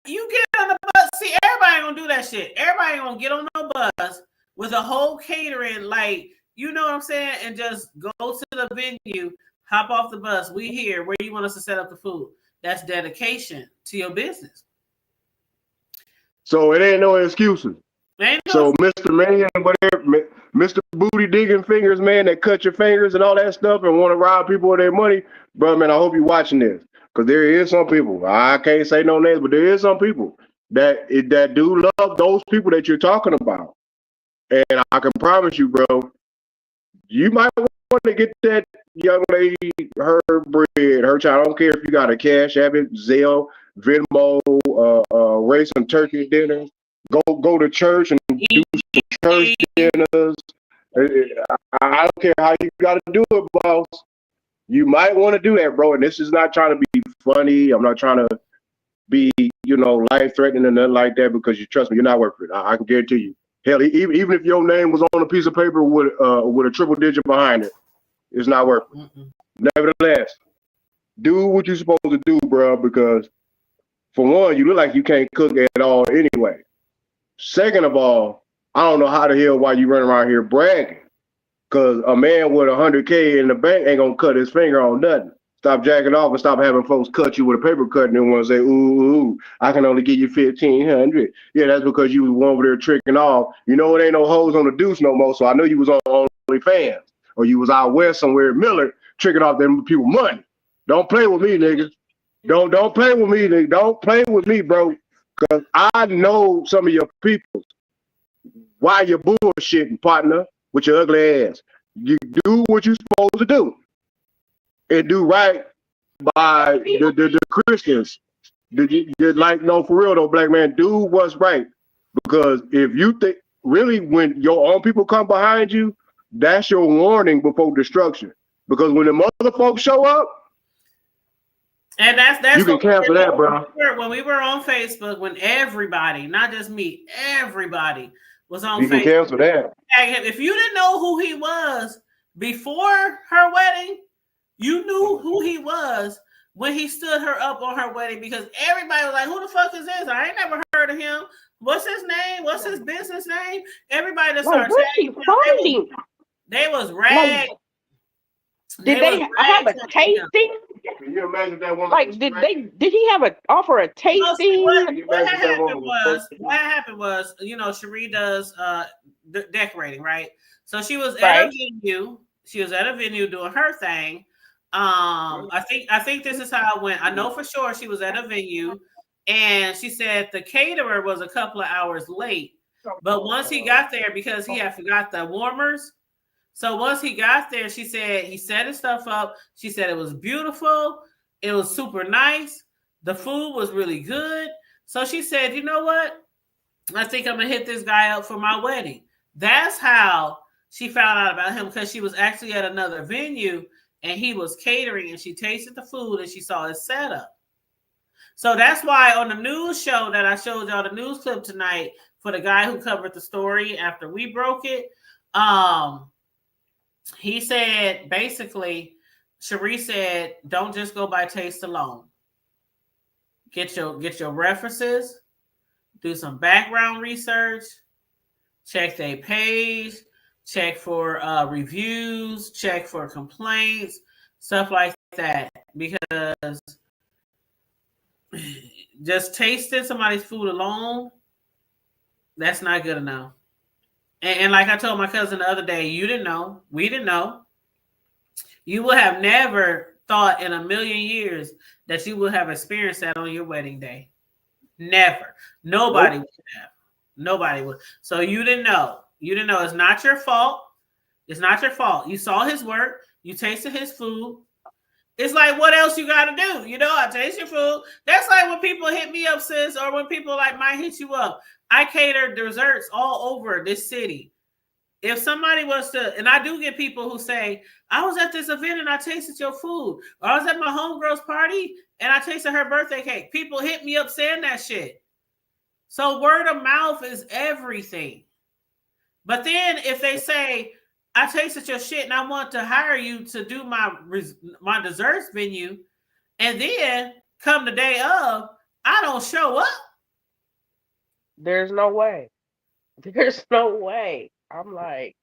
You get on the bus. See, everybody ain't gonna do that shit. Everybody ain't gonna get on no bus with a whole catering like You know what I'm saying? And just go to the venue, hop off the bus. We here. Where you want us to set up the food? That's dedication to your business. So it ain't no excuses. So Mr. Man, whatever, Mr. Booty digging fingers, man, that cut your fingers and all that stuff and want to rob people of their money, bro, man, I hope you're watching this. Because there is some people, I can't say no names, but there is some people that do love those people that you're talking about. And I can promise you, bro, you might want to get that young lady her bread, her child. I don't care if you got a Cash App, Zelle, Venmo, raise some turkey dinners, go to church and do some church dinners. I don't care how you got to do it, boss. You might want to do that, bro. And this is not trying to be funny. I'm not trying to be, life threatening or nothing like that, because you trust me, you're not worth it. I can guarantee you. Hell, even if your name was on a piece of paper with a triple digit behind it, it's not worth it. Nevertheless, do what you're supposed to do, bro, because for one, you look like you can't cook at all anyway. Second of all, I don't know how the hell why you run around here bragging, because a man with $100K in the bank ain't gonna cut his finger on nothing. Stop jacking off and stop having folks cut you with a paper cut and then want to say, ooh, I can only give you $1,500. Yeah, that's because you was over there tricking off. You know, it ain't no hoes on the deuce no more, so I know you was on OnlyFans, or you was out west somewhere in Miller tricking off them people money. Don't play with me, nigga. Don't play with me, nigga. Don't play with me, bro, because I know some of your people. Why you bullshitting, partner, with your ugly ass? You do what you're supposed to do. And do right by the Christians. No, for real though, black man, do what's right. Because if you think, really, when your own people come behind you, that's your warning before destruction. Because when the mother folks show up, and that's you can cancel that, bro. When we were on Facebook, when everybody, not just me, everybody was on Facebook. You can cancel that. If you didn't know who he was before her wedding, you knew who he was when he stood her up on her wedding, because everybody was like, who the fuck is this? I ain't never heard of him. What's his name? What's his business name? Everybody that started saying they was ragged. Did they have a tasting? Can you imagine that woman? Like, did he offer a tasting? What happened was, Cherie does decorating, right? So she was at a venue. She was at a venue doing her thing. I think this is how it went. I know for sure she was at a venue, and she said the caterer was a couple of hours late. But once he got there, because he had forgot the warmers, so once he got there, she said he set his stuff up. She said it was beautiful. It was super nice. The food was really good. So she said, you know what? I think I'm going to hit this guy up for my wedding. That's how she found out about him, because she was actually at another venue and he was catering, and she tasted the food and she saw his setup. So that's why on the news show that I showed y'all, the news clip tonight, for the guy who covered the story after we broke it, he said, basically, Cherie said, don't just go by taste alone. Get your references, do some background research, check their page, check for reviews, check for complaints, stuff like that. Because just tasting somebody's food alone, that's not good enough. And like I told my cousin the other day, you didn't know, we didn't know. You would have never thought in a million years that you would have experienced that on your wedding day. Never. Nobody would have. Nobody would. So you didn't know. You didn't know. It's not your fault. It's not your fault. You saw his work. You tasted his food. It's like, what else you got to do? I taste your food. That's like when people hit me up, sis, or when people might hit you up. I cater desserts all over this city. If somebody was to, and I do get people who say, I was at this event and I tasted your food. Or I was at my homegirl's party and I tasted her birthday cake. People hit me up saying that shit. So word of mouth is everything. But then if they say, I tasted your shit and I want to hire you to do my desserts venue, and then come the day of, I don't show up. There's no way. There's no way. I'm like,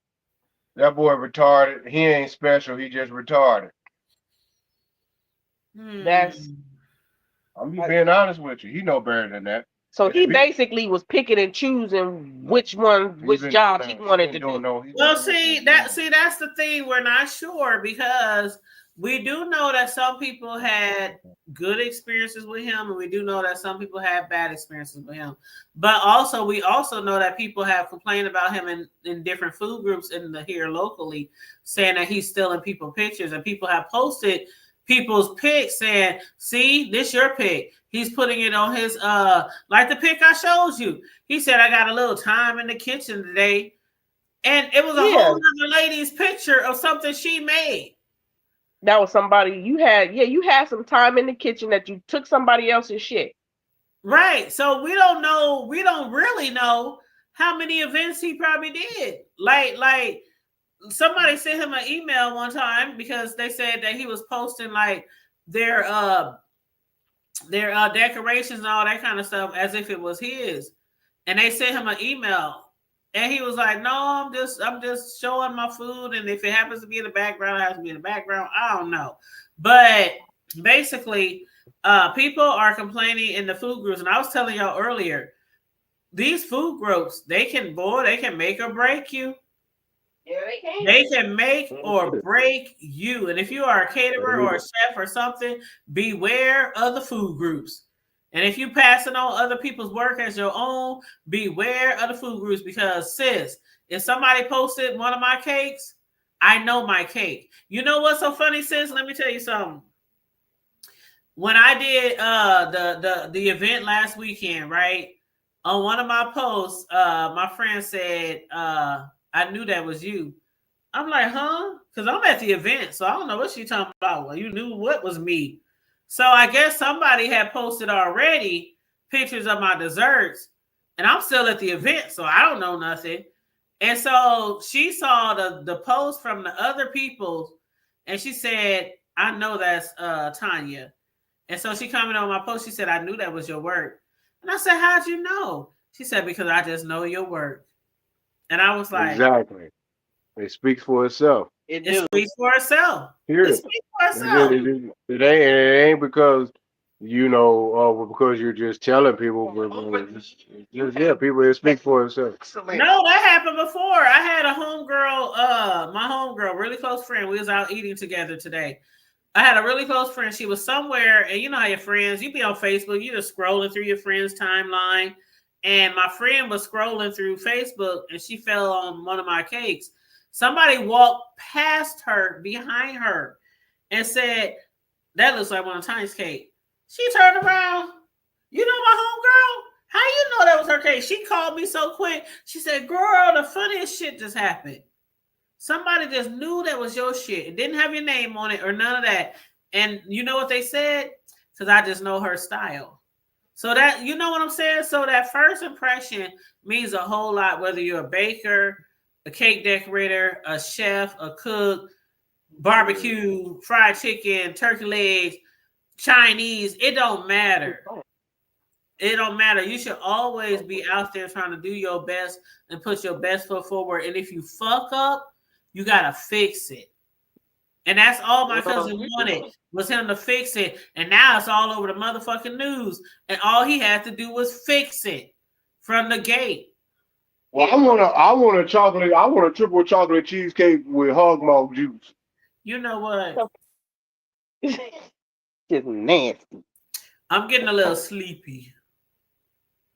That boy retarded. He ain't special. He just retarded. That's I'm just being honest with you. He know better than that. so he basically was picking and choosing which job he wanted to do. Well, that's the thing. We're not sure because we do know that some people had good experiences with him, and we do know that some people had bad experiences with him. But also, we also know that people have complained about him in different food groups here locally, saying that he's stealing people's pictures, and people have posted people's pics saying, see, this your pic. He's putting it on his like the pic I showed you. He said, I got a little time in the kitchen today. And it was a whole other lady's picture of something she made. That was somebody you had some time in the kitchen that you took somebody else's shit. Right. So we don't really know how many events he probably did. Like somebody sent him an email one time because they said that he was posting like their decorations and all that kind of stuff as if it was his. And they sent him an email. And he was like, no, I'm just showing my food. And if it happens to be in the background, it has to be in the background. I don't know. But basically, people are complaining in the food groups. And I was telling y'all earlier, these food groups, they can make or break you. Yeah, they can. They can make or break you. And if you are a caterer or a chef or something, beware of the food groups. And if you passing on other people's work as your own, beware of the food groups because, sis, if somebody posted one of my cakes, I know my cake. You know what's so funny, sis? Let me tell you something. When I did the event last weekend, right? On one of my posts, my friend said, I knew that was you. I'm like, huh? Because I'm at the event, so I don't know what she's talking about. Well, you knew what was me. So I guess somebody had posted already pictures of my desserts, and I'm still at the event, so I don't know nothing. And so she saw the post from the other people, and she said, I know that's Tanya. And so she commented on my post. She said, I knew that was your work. And I said, how'd you know? She said, because I just know your work. And I was like, exactly. It speaks for itself. It speaks for itself. It speaks for itself. It ain't because because you're just telling people. People. It speaks for itself. No, that happened before. I had a homegirl, my homegirl, really close friend. We was out eating together today. I had a really close friend. She was somewhere, and you know how your friends, you be on Facebook, you just scrolling through your friend's timeline. And my friend was scrolling through Facebook, and she fell on one of my cakes. Somebody walked past her, behind her, and said, that looks like one of Tiny's cake. She turned around. You know my homegirl? How you know that was her cake? She called me so quick. She said, girl, the funniest shit just happened. Somebody just knew that was your shit. It didn't have your name on it or none of that. And you know what they said? Because I just know her style. So that, you know what I'm saying? So that first impression means a whole lot, whether you're a baker, a cake decorator, a chef, a cook, barbecue, fried chicken, turkey legs, Chinese. It don't matter. It don't matter. You should always be out there trying to do your best and put your best foot forward. And if you fuck up, you got to fix it. And that's all my cousin wanted was him to fix it. And now it's all over the motherfucking news. And all he had to do was fix it from the gate. Well, I want a triple chocolate cheesecake with hog maw juice. You know what? Just nasty. I'm getting a little sleepy.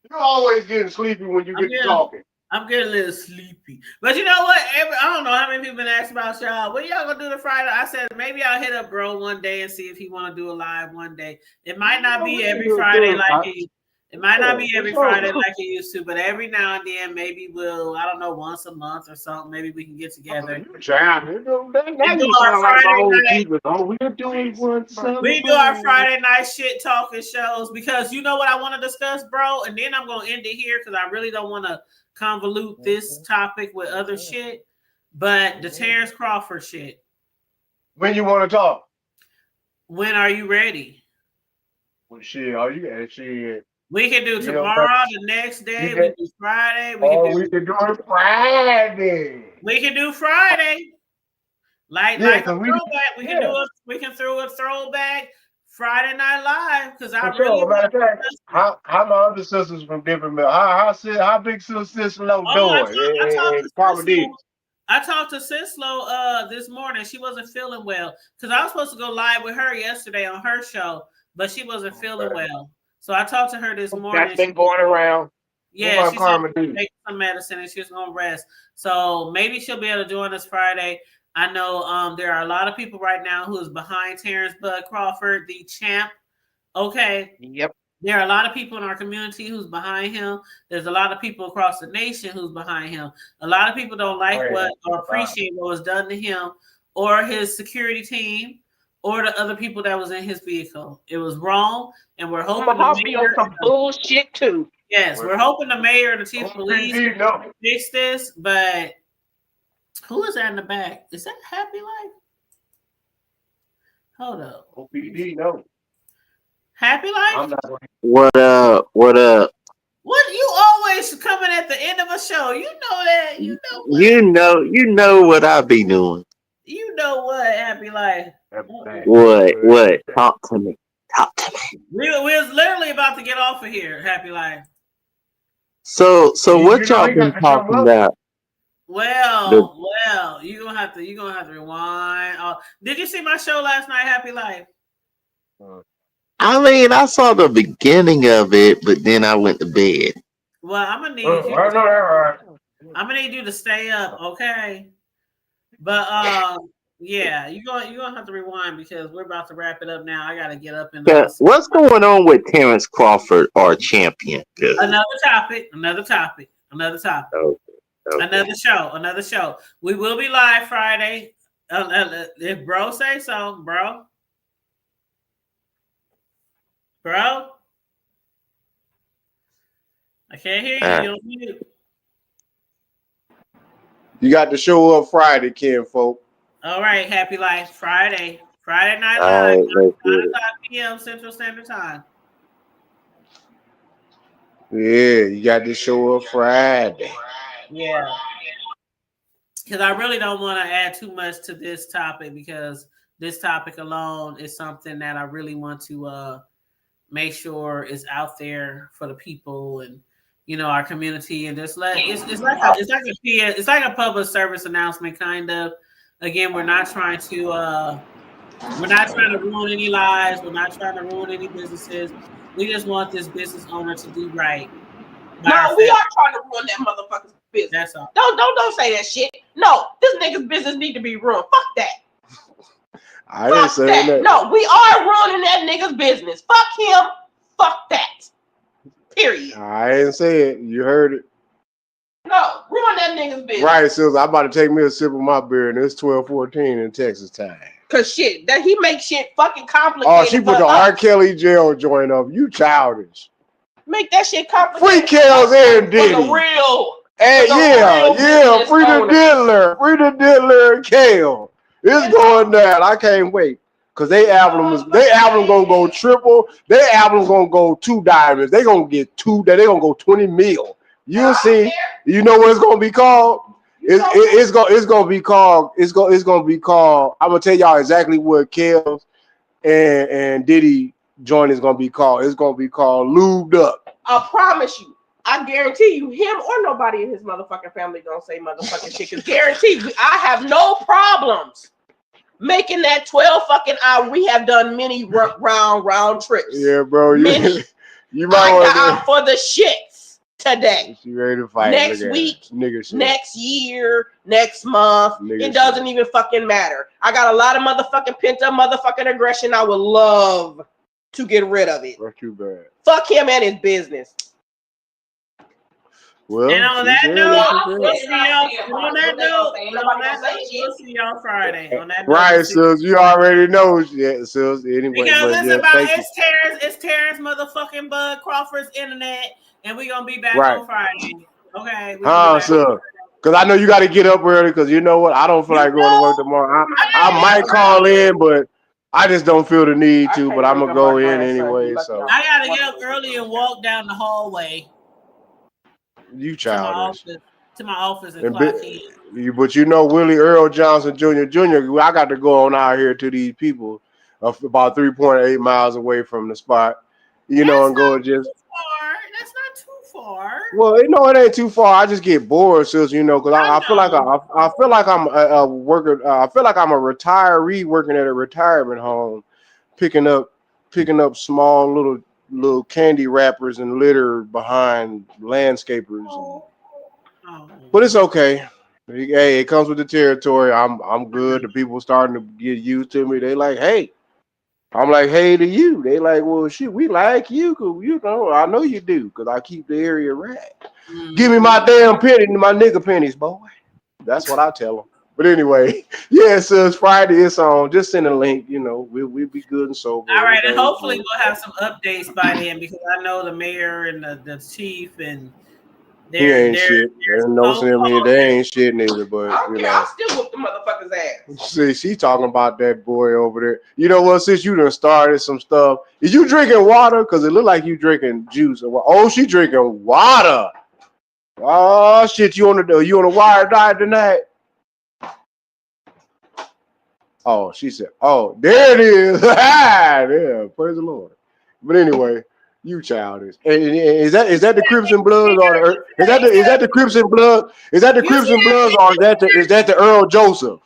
You're always getting sleepy when you get to talking. I'm getting a little sleepy. But you know what? I don't know how many people been asked about y'all. What y'all gonna do the Friday? I said maybe I'll hit up bro one day and see if he want to do a live one day. It might not be every Friday like it might not be every Friday like it used to, but every now and then maybe we'll, I don't know, once a month or something. Maybe we can get together. We do our Friday night shit talking shows because you know what I want to discuss, bro? And then I'm gonna end it here because I really don't want to convolute this topic with other shit, but the Terrence Crawford shit. When you want to talk? When are you ready? Well, shit, are you shit? We can do You know, tomorrow, the next day. you We can- can do Friday. we can do it Friday. We can do Friday. Like a 'cause throwback. We can throw a throwback Friday Night Live because I For sure. really Matter of fact, how my other sisters from different mill? How big sister Low doing? I talked to Sislo this morning. She wasn't feeling well because I was supposed to go live with her yesterday on her show, but she wasn't feeling well. So I talked to her this morning. That's been going around. Yeah, she's going to take some medicine and she's going to rest. So maybe she'll be able to join us Friday. I know there are a lot of people right now who is behind Terrence Bud Crawford, the champ. Okay. Yep. There are a lot of people in our community who's behind him. There's a lot of people across the nation who's behind him. A lot of people don't like what or appreciate what was done to him or his security team or the other people that was in his vehicle. It was wrong, and we're hoping the mayor some bullshit too. Yes, we're hoping the mayor and the chief of police fix this, but who is that in the back? Is that Happy Life? Hold up. OPD, no. Happy Life? What up? What up? What you always coming at the end of a show? You know that. You know what? You know what I be doing. You know what, Happy Life? What? Talk to me. Talk to me. We was literally about to get off of here, Happy Life. So what y'all been talking about? Well, you're gonna have to rewind. Did you see my show last night, Happy Life? I mean, I saw the beginning of it, but then I went to bed. Well, I'm gonna need I'm gonna need you to stay up, okay? But yeah, you're gonna have to rewind because we're about to wrap it up now. I gotta get up and what's going on with Terrence Crawford, our champion? Another topic. Okay. Another show. We will be live Friday. If bro say so, bro. I can't hear you. You're on mute. You got to show up Friday, Ken folk. All right, Happy Life. Friday Night Live, 9 p.m. Central Standard Time. Yeah, you got to show up Friday. Yeah. Because I really don't want to add too much to this topic because this topic alone is something that I really want to make sure is out there for the people and our community and just let it's like a public service announcement kind of. Again, we're not trying to ruin any lives. We're not trying to ruin any businesses. We just want this business owner to do right. No, we are trying to ruin that motherfucker's business. That's all. Don't say that shit. No, this nigga's business need to be ruined. Fuck that. I didn't say that. No, we are ruining that nigga's business. Fuck him. Fuck that. Period. I didn't say it. You heard it. No, ruin that nigga's business. Right, so I'm about to take me a sip of my beer, and it's 12:14 in Texas time. Cause shit, that he makes shit fucking complicated. Oh, she put the R. Kelly jail joint up. You childish. Make that shit complicated. Free Kells and Diddy. For the real. Hey, yeah. Free the diddler and Kel. It's going down. I can't wait. Cause they album gonna go triple. Their album gonna go 2 diamonds. They gonna get 2. They gonna go 20 mil. You'll see. You know what it's gonna be called? It's gonna be called. I'm gonna tell y'all exactly what Kells and Diddy joint is gonna be called. It's gonna be called Lubed Up. I promise you. I guarantee you, him or nobody in his motherfucking family gonna say motherfucking shit. Cause guarantee I have no problems making that 12 fucking hour. We have done many round trips. Yeah, bro. You might I got for the shits today. You ready to fight next week, next year, next month. It doesn't even fucking matter. I got a lot of motherfucking pent up motherfucking aggression. I would love to get rid of it. That's too bad. Fuck him and his business. Well, and on that note, we'll see y'all Friday. On that right, sis, you already know, sis. Anyway, because it's Terrence motherfucking Bud Crawford's internet, and we're gonna be back on Friday. Okay. Sis. Because I know you got to get up early. Because you know what, I don't feel like going to work tomorrow. I might call in, but I just don't feel the need to, I but can't I'm wake gonna up go my in grandson. anyway. You lucky So I gotta get up early and walk down the hallway you to my childish. office and And clock in. but you know Willie Earl Johnson Jr. I got to go on out here to these people about 3.8 miles away from the spot, you know, That's and go not just. too far. That's not too far. Well, you know, it ain't too far. I just get bored, sis. You know, because I I feel like know. I feel like I'm a worker. I feel like I'm a retiree working at a retirement home, picking up small little candy wrappers and litter behind landscapers. Oh. But it's okay. Hey, it comes with the territory. I'm good. The people starting to get used to me. They like, hey. I'm like, hey to you. They like, well, shit, we like you, cause you know, I know you do, cause I keep the area right. Give me my damn penny, my nigga pennies, boy. That's what I tell them. But anyway, yeah, so it's Friday. It's on. Just send a link. You know, we'll be good and sober. All right, and Everything's hopefully good. we'll have some updates by then because I know the mayor and the chief and He ain't they're shit. There's no so saying they ain't shit neither. But I don't you care. know, I still whoop the motherfucker's ass. see, she talking about that boy over there. You know what? Since you done started some stuff, is you drinking water? Cause it look like you drinking juice. Oh, she drinking water. Oh shit, you on the wire diet tonight? Oh, she said, "Oh, there it is." Yeah, praise the Lord. But anyway, you childish. And is that the Crips and Bloods or is that the Crips and Blood? Is that the You Crips see and that Bloods or is that the Earl Joseph?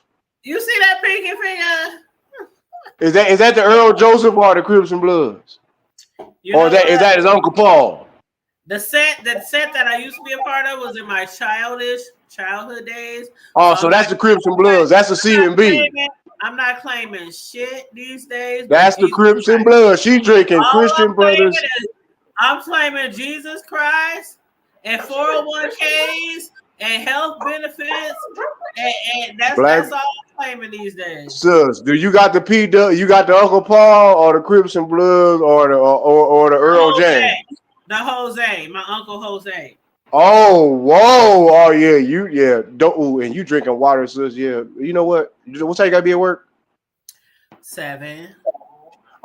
you see that pinky finger? Is that the Earl Joseph or the Crips and Bloods? You Or know what? is that his Uncle Paul? The set that I used to be a part of was in my childhood days. Oh, So so that's the Crips and Bloods. That's the C and B. I'm not claiming shit these days, but That's the Jesus Crips and Christ. Bloods. She drinking All Christian Brothers. I'm claiming Jesus Christ and 401ks and health benefits, and that's all I'm claiming these days. Sis, do you got the You got the Uncle Paul or the Crips and Bloods or the Earl James? The Jose, my Uncle Jose. Oh, whoa, oh yeah, don't. And you drinking water, sis? Yeah, you know what? What time you gotta be at work? 7.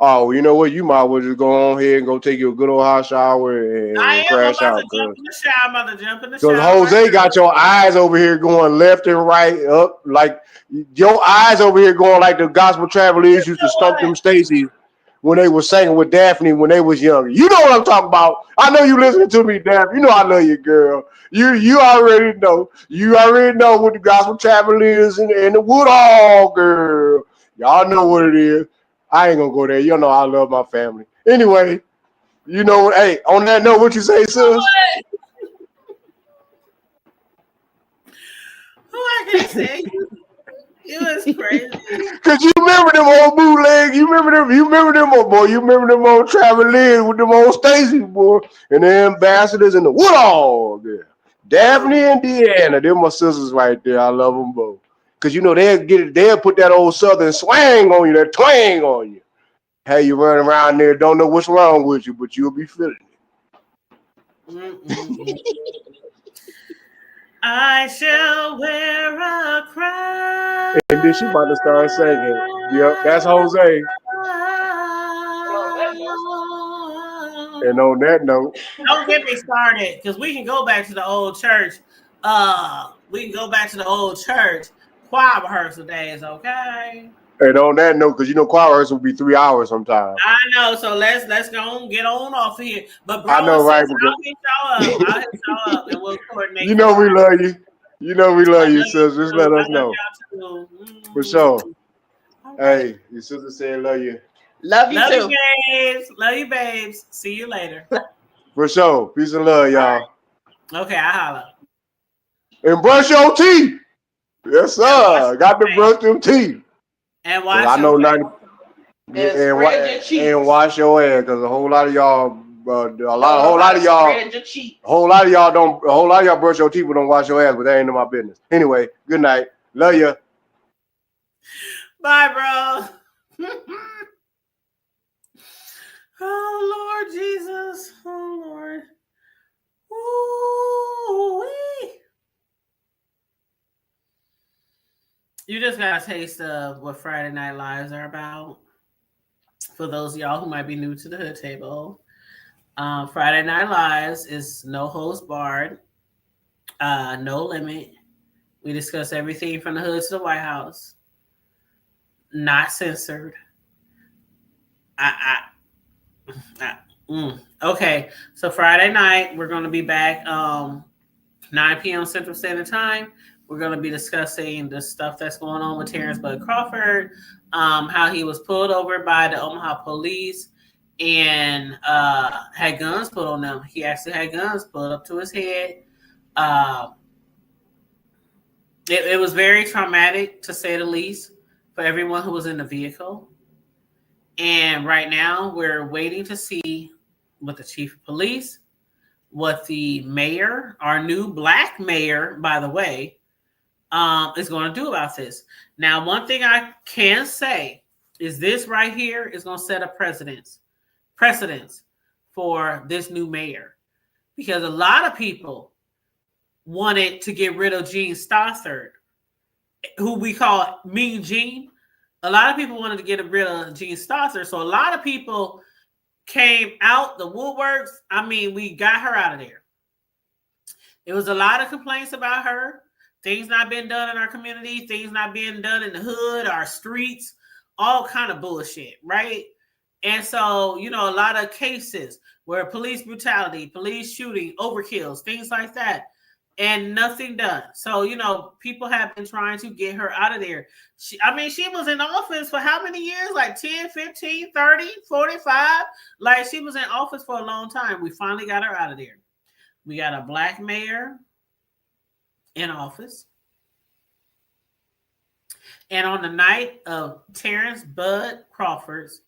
Oh, you know what? You might as well just go on here and go take you a good old hot shower and crash out. I'm about to jump in the Because shower. Jose got your eyes over here going left and right up, like your eyes over here going like the gospel travelers used to stump them Stacy when they were singing with Daphne when they was younger. You know what I'm talking about. I know you listening to me, Daphne. You know I love you, girl. You already know. You already know what the gospel travelers and the Woodhall, girl. Y'all know what it is. I ain't gonna go there. You know I love my family. Anyway, you know what? Hey, on that note, what you say, sis? I can say it was crazy. Cause you remember them old bootleg, you remember them old boy, you remember them old traveling with them old Stacy boy, and the ambassadors and the Woodall, yeah. Daphne and Deanna, they're my sisters right there. I love them both. Cause you know they'll put that old southern swang on you, that twang on you. Hey, you running around there, don't know what's wrong with you, but you'll be feeling it. I shall wear a crown. And then she about to start singing. Yep, that's Jose. And on that note, don't get me started, because we can go back to the old church. Choir rehearsal days, okay? And on that note, because you know choir rehearsal will be 3 hours sometimes. I know, so let's go and get on off of here. But bro, I know, right? I'll hit y'all up and we'll coordinate. You know we love you. You know we love you, sis. Just let us know. For sure. Hey, your sister said love you. Love you too. Babes. Love you, babes. See you later. For sure. Peace and love, y'all. Okay, I holla. And brush your teeth. Yes, sir. Got to brush them teeth. And wash I know your face. And wash your ass, because a whole lot of y'all don't brush your teeth but don't wash your ass, but that ain't in my business. Anyway, good night. Love you. Bye, bro. Oh, Lord Jesus. Oh, Lord. Ooh-wee. You just got a taste of what Friday Night Lives are about. for those of y'all who might be new to the Hood Table, Friday Night Lives is no holds barred, no limit. We discuss everything from the hood to the White House, not censored. Okay, so Friday night we're going to be back 9 p.m. Central Standard Time. We're going to be discussing the stuff that's going on with Terrence Bud Crawford, how he was pulled over by the Omaha police and had guns put on them. He actually had guns put up to his head. It was very traumatic, to say the least, for everyone who was in the vehicle. And right now, we're waiting to see what the chief of police, what the mayor, our new black mayor, by the way, is going to do about this. Now, one thing I can say is this right here is going to set a precedence for this new mayor, because a lot of people wanted to get rid of Gene Stothard, who we call Mean Gene. A lot of people wanted to get rid of Gene Stothard. So a lot of people came out the woodworks. I mean, we got her out of there. It was a lot of complaints about her. Things not being done in our community. Things not being done in the hood, our streets, all kind of bullshit, right? And so, you know, a lot of cases where police brutality, police shooting, overkills, things like that. And nothing done. So, you know, people have been trying to get her out of there. She was in office for how many years? Like 10, 15, 30, 45. Like, she was in office for a long time. We finally got her out of there. We got a black mayor in office. And on the night of Terrence Bud Crawford's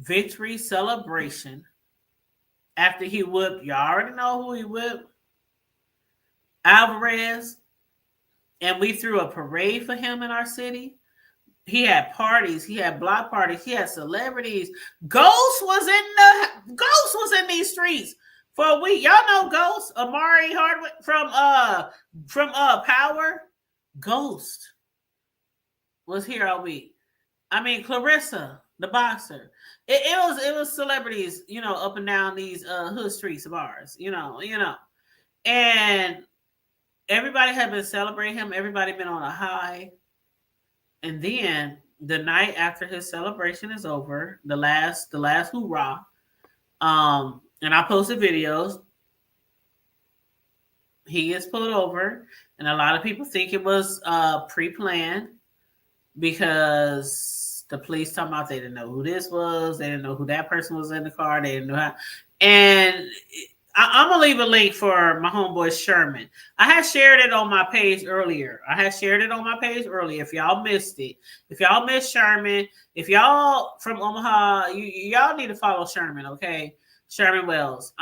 victory celebration, after he whipped, y'all already know who he whipped, Alvarez, and we threw a parade for him in our city. He had parties, he had block parties, he had celebrities. Ghost was in these streets for a week. Y'all know Ghost, Amari Hardwick from Power. Ghost was here all week. I mean, Clarissa, the boxer. It was celebrities, you know, up and down these hood streets of ours, you know. And everybody had been celebrating him. Everybody been on a high. And then the night after his celebration is over, the last hoorah, and I posted videos, he gets pulled over. And a lot of people think it was pre-planned, because the police talking about they didn't know who this was. They didn't know who that person was in the car. They didn't know how. And I'm going to leave a link for my homeboy Sherman. I had shared it on my page earlier. If y'all missed it. If y'all missed Sherman, if y'all from Omaha, y'all need to follow Sherman, okay? Sherman Wells.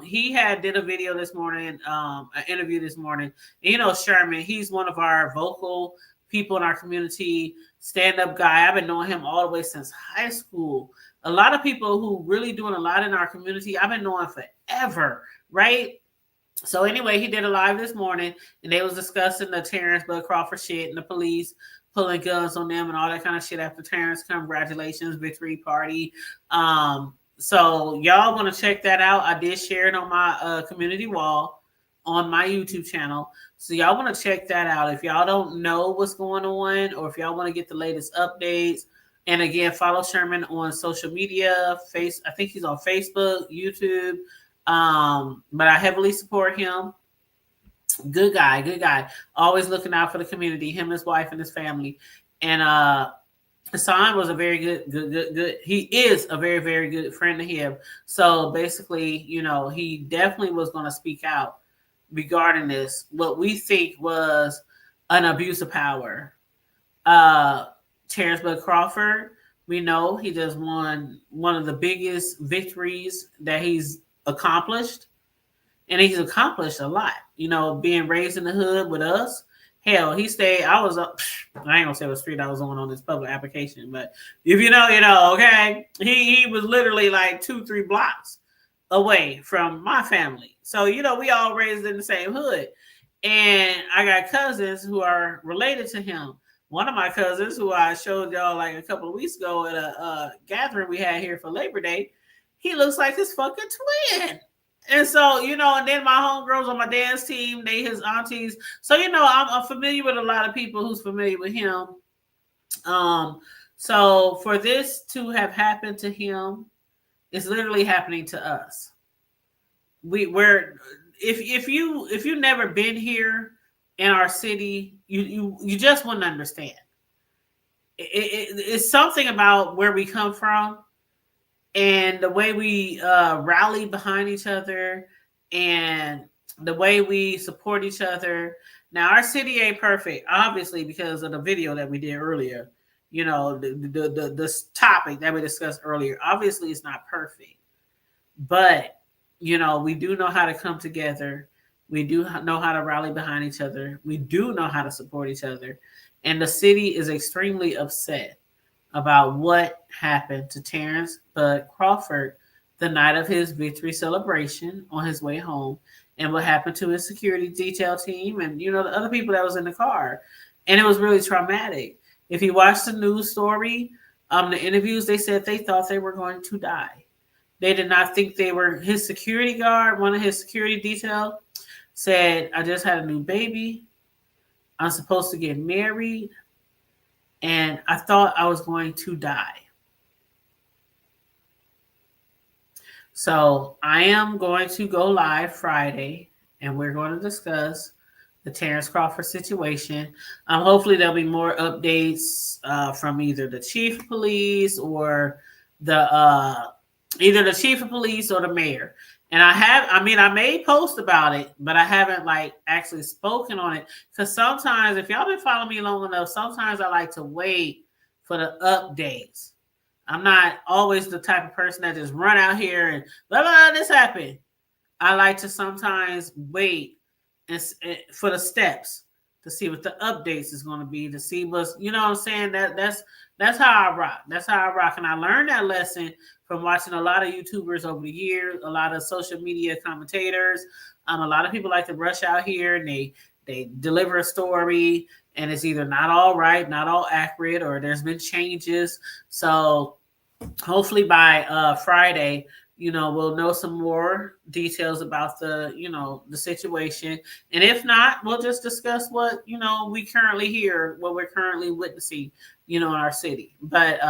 He did a video this morning, an interview this morning. And you know, Sherman, he's one of our vocal people in our community, stand-up guy. I've been knowing him all the way since high school. A lot of people who really doing a lot in our community, I've been knowing forever, right? So anyway, he did a live this morning, and they was discussing the Terrence Bud Crawford shit and the police pulling guns on them and all that kind of shit after Terrence. Congratulations, victory party. So y'all want to check that out. I did share it on my community wall on my YouTube channel. So y'all want to check that out. If y'all don't know what's going on, or if y'all want to get the latest updates, and again, follow Sherman on social media. I think he's on Facebook, YouTube. But I heavily support him. Good guy. Always looking out for the community, him, his wife, and his family. And Hassan was a very good. He is a very, very good friend to him. So basically, you know, he definitely was going to speak out regarding this, what we think was an abuse of power. Terrence Bud Crawford, we know he just won one of the biggest victories that he's accomplished. And he's accomplished a lot, you know, being raised in the hood with us. Hell, he stayed, I ain't gonna say what street I was on this public application, but if you know, okay. He was literally like 2-3 blocks away from my family. So, you know, we all raised in the same hood. And I got cousins who are related to him. one of my cousins, who I showed y'all like a couple of weeks ago at a gathering we had here for Labor Day, he looks like his fucking twin. And so, and then my homegirls on my dance team, they his aunties. So, I'm familiar with a lot of people who's familiar with him. So for this to have happened to him, it's literally happening to us. If you've never been here in our city, you just wouldn't understand. It's something about where we come from and the way we rally behind each other and the way we support each other. Now, our city ain't perfect, obviously, because of the video that we did earlier. The topic that we discussed earlier. Obviously, it's not perfect, but we do know how to come together. We do know how to rally behind each other. We do know how to support each other. And the city is extremely upset about what happened to Terrence Bud Crawford the night of his victory celebration on his way home, and what happened to his security detail team and, the other people that was in the car. And it was really traumatic. If you watch the news story, the interviews, they said they thought they were going to die. They did not think they were. His security guard, one of his security detail, said, I just had a new baby. I'm supposed to get married. And I thought I was going to die. So I am going to go live Friday, and we're going to discuss the Terrence Crawford situation. Hopefully there'll be more updates from either the chief of police or either the chief of police or the mayor. And I may post about it, but I haven't actually spoken on it, because sometimes, if y'all been following me long enough, sometimes I like to wait for the updates. I'm not always the type of person that just run out here and blah, blah, this happened. I like to sometimes wait for the steps to see what the updates is going to be, to see what's, what I'm saying? That's how I rock. That's how I rock. And I learned that lesson from watching a lot of YouTubers over the years, a lot of social media commentators. A lot of people like to rush out here and they deliver a story, and it's either not all right, not all accurate, or there's been changes. So hopefully by Friday, we'll know some more details about the situation. And if not, we'll just discuss what, we currently hear, what we're currently witnessing, in our city. But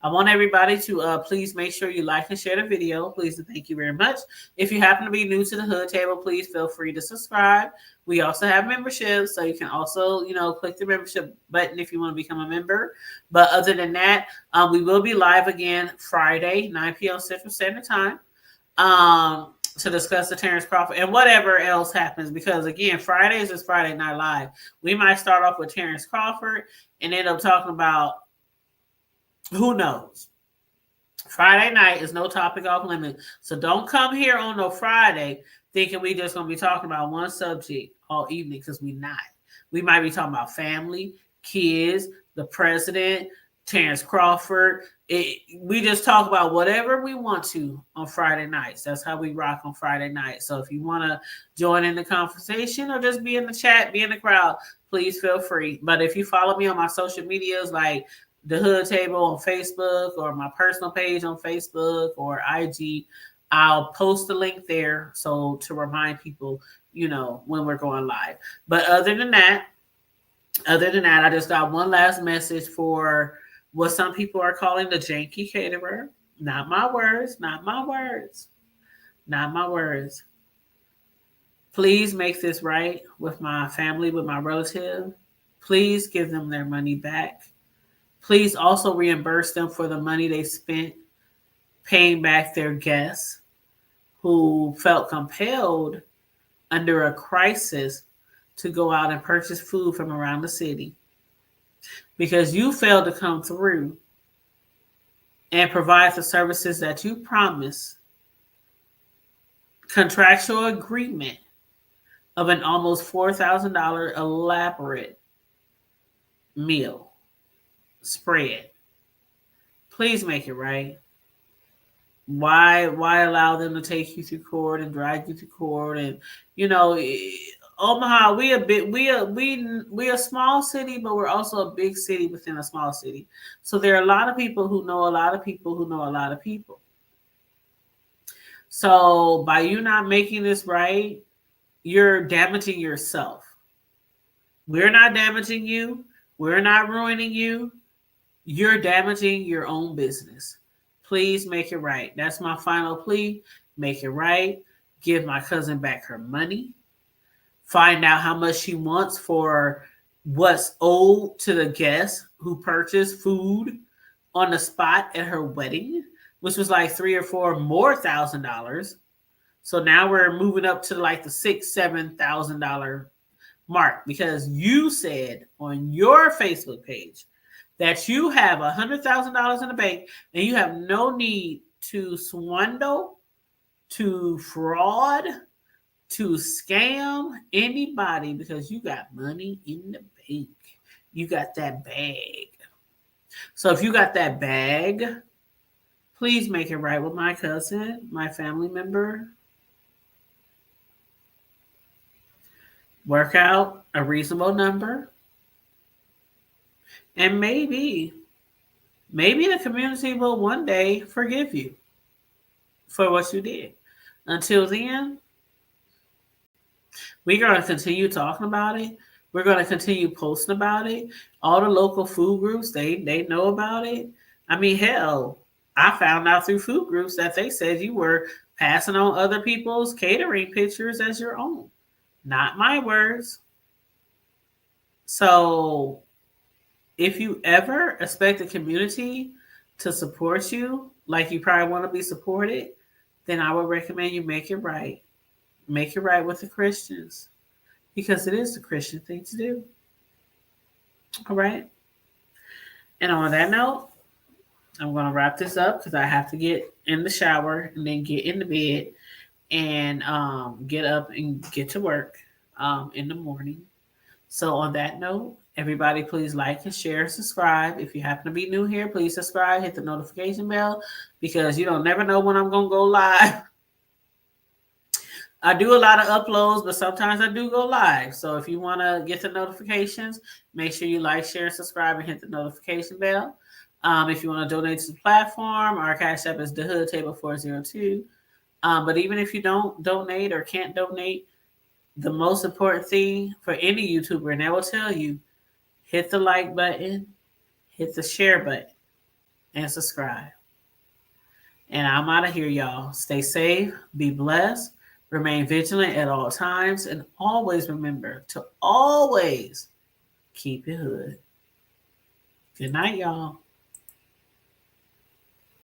I want everybody to please make sure you like and share the video. Please and thank you very much. If you happen to be new to the Hood Table, please feel free to subscribe. We also have memberships, so you can also, click the membership button if you want to become a member. But other than that, we will be live again Friday, 9 p.m. Central Standard Time, to discuss the Terrence Crawford and whatever else happens. Because again, Fridays is Friday Night Live. We might start off with Terrence Crawford and end up talking about who knows. Friday night is no topic off limit. So don't come here on no Friday thinking we just going to be talking about one subject all evening, because we're not. We might be talking about family, kids, the president, Terrence Crawford. We just talk about whatever we want to on Friday nights. That's how we rock on Friday night. So if you want to join in the conversation or just be in the chat, be in the crowd, please feel free. But if you follow me on my social medias like the Hood Table on Facebook or my personal page on Facebook or IG, I'll post the link there, so to remind people, when we're going live. But other than that, I just got one last message for what some people are calling the janky caterer. Not my words, not my words, not my words. Please make this right with my family, with my relative. Please give them their money back. Please also reimburse them for the money they spent paying back their guests who felt compelled under a crisis to go out and purchase food from around the city, because you failed to come through and provide the services that you promised. Contractual agreement of an almost $4,000 elaborate meal spread. Please make it right. Why allow them to take you to court and drag you to court and Omaha, we a small city, but we're also a big city within a small city. So there are a lot of people who know a lot of people who know a lot of people. So by you not making this right, you're damaging yourself. We're not damaging you. We're not ruining you. You're damaging your own business. Please make it right. That's my final plea. Make it right. Give my cousin back her money. Find out how much she wants for what's owed to the guests who purchased food on the spot at her wedding, which was like $3,000 or $4,000. So now we're moving up to like the $6,000-$7,000 mark because you said on your Facebook page that you have $100,000 in the bank and you have no need to swindle, to fraud, to scam anybody because you got money in the bank. You got that bag. So if you got that bag, please make it right with my cousin, my family member. Work out a reasonable number. And maybe the community will one day forgive you for what you did. Until then, we're going to continue talking about it. We're going to continue posting about it. All the local food groups, they know about it. I mean, hell, I found out through food groups that they said you were passing on other people's catering pictures as your own. Not my words. So if you ever expect the community to support you like you probably want to be supported, then I would recommend you make it right. Make it right with the Christians because it is the Christian thing to do. All right. And on that note, I'm going to wrap this up because I have to get in the shower and then get in the bed and get up and get to work in the morning. So on that note, everybody, please like and share and subscribe. If you happen to be new here, please subscribe, hit the notification bell because you don't never know when I'm going to go live. I do a lot of uploads, but sometimes I do go live. So if you want to get the notifications, make sure you like, share, and subscribe, and hit the notification bell. If you want to donate to the platform, our Cash App is the Hood Table 402. But even if you don't donate or can't donate, the most important thing for any YouTuber, and I will tell you, hit the like button, hit the share button, and subscribe. And I'm out of here, y'all. Stay safe, be blessed. Remain vigilant at all times and always remember to always keep it hood. Good night, y'all.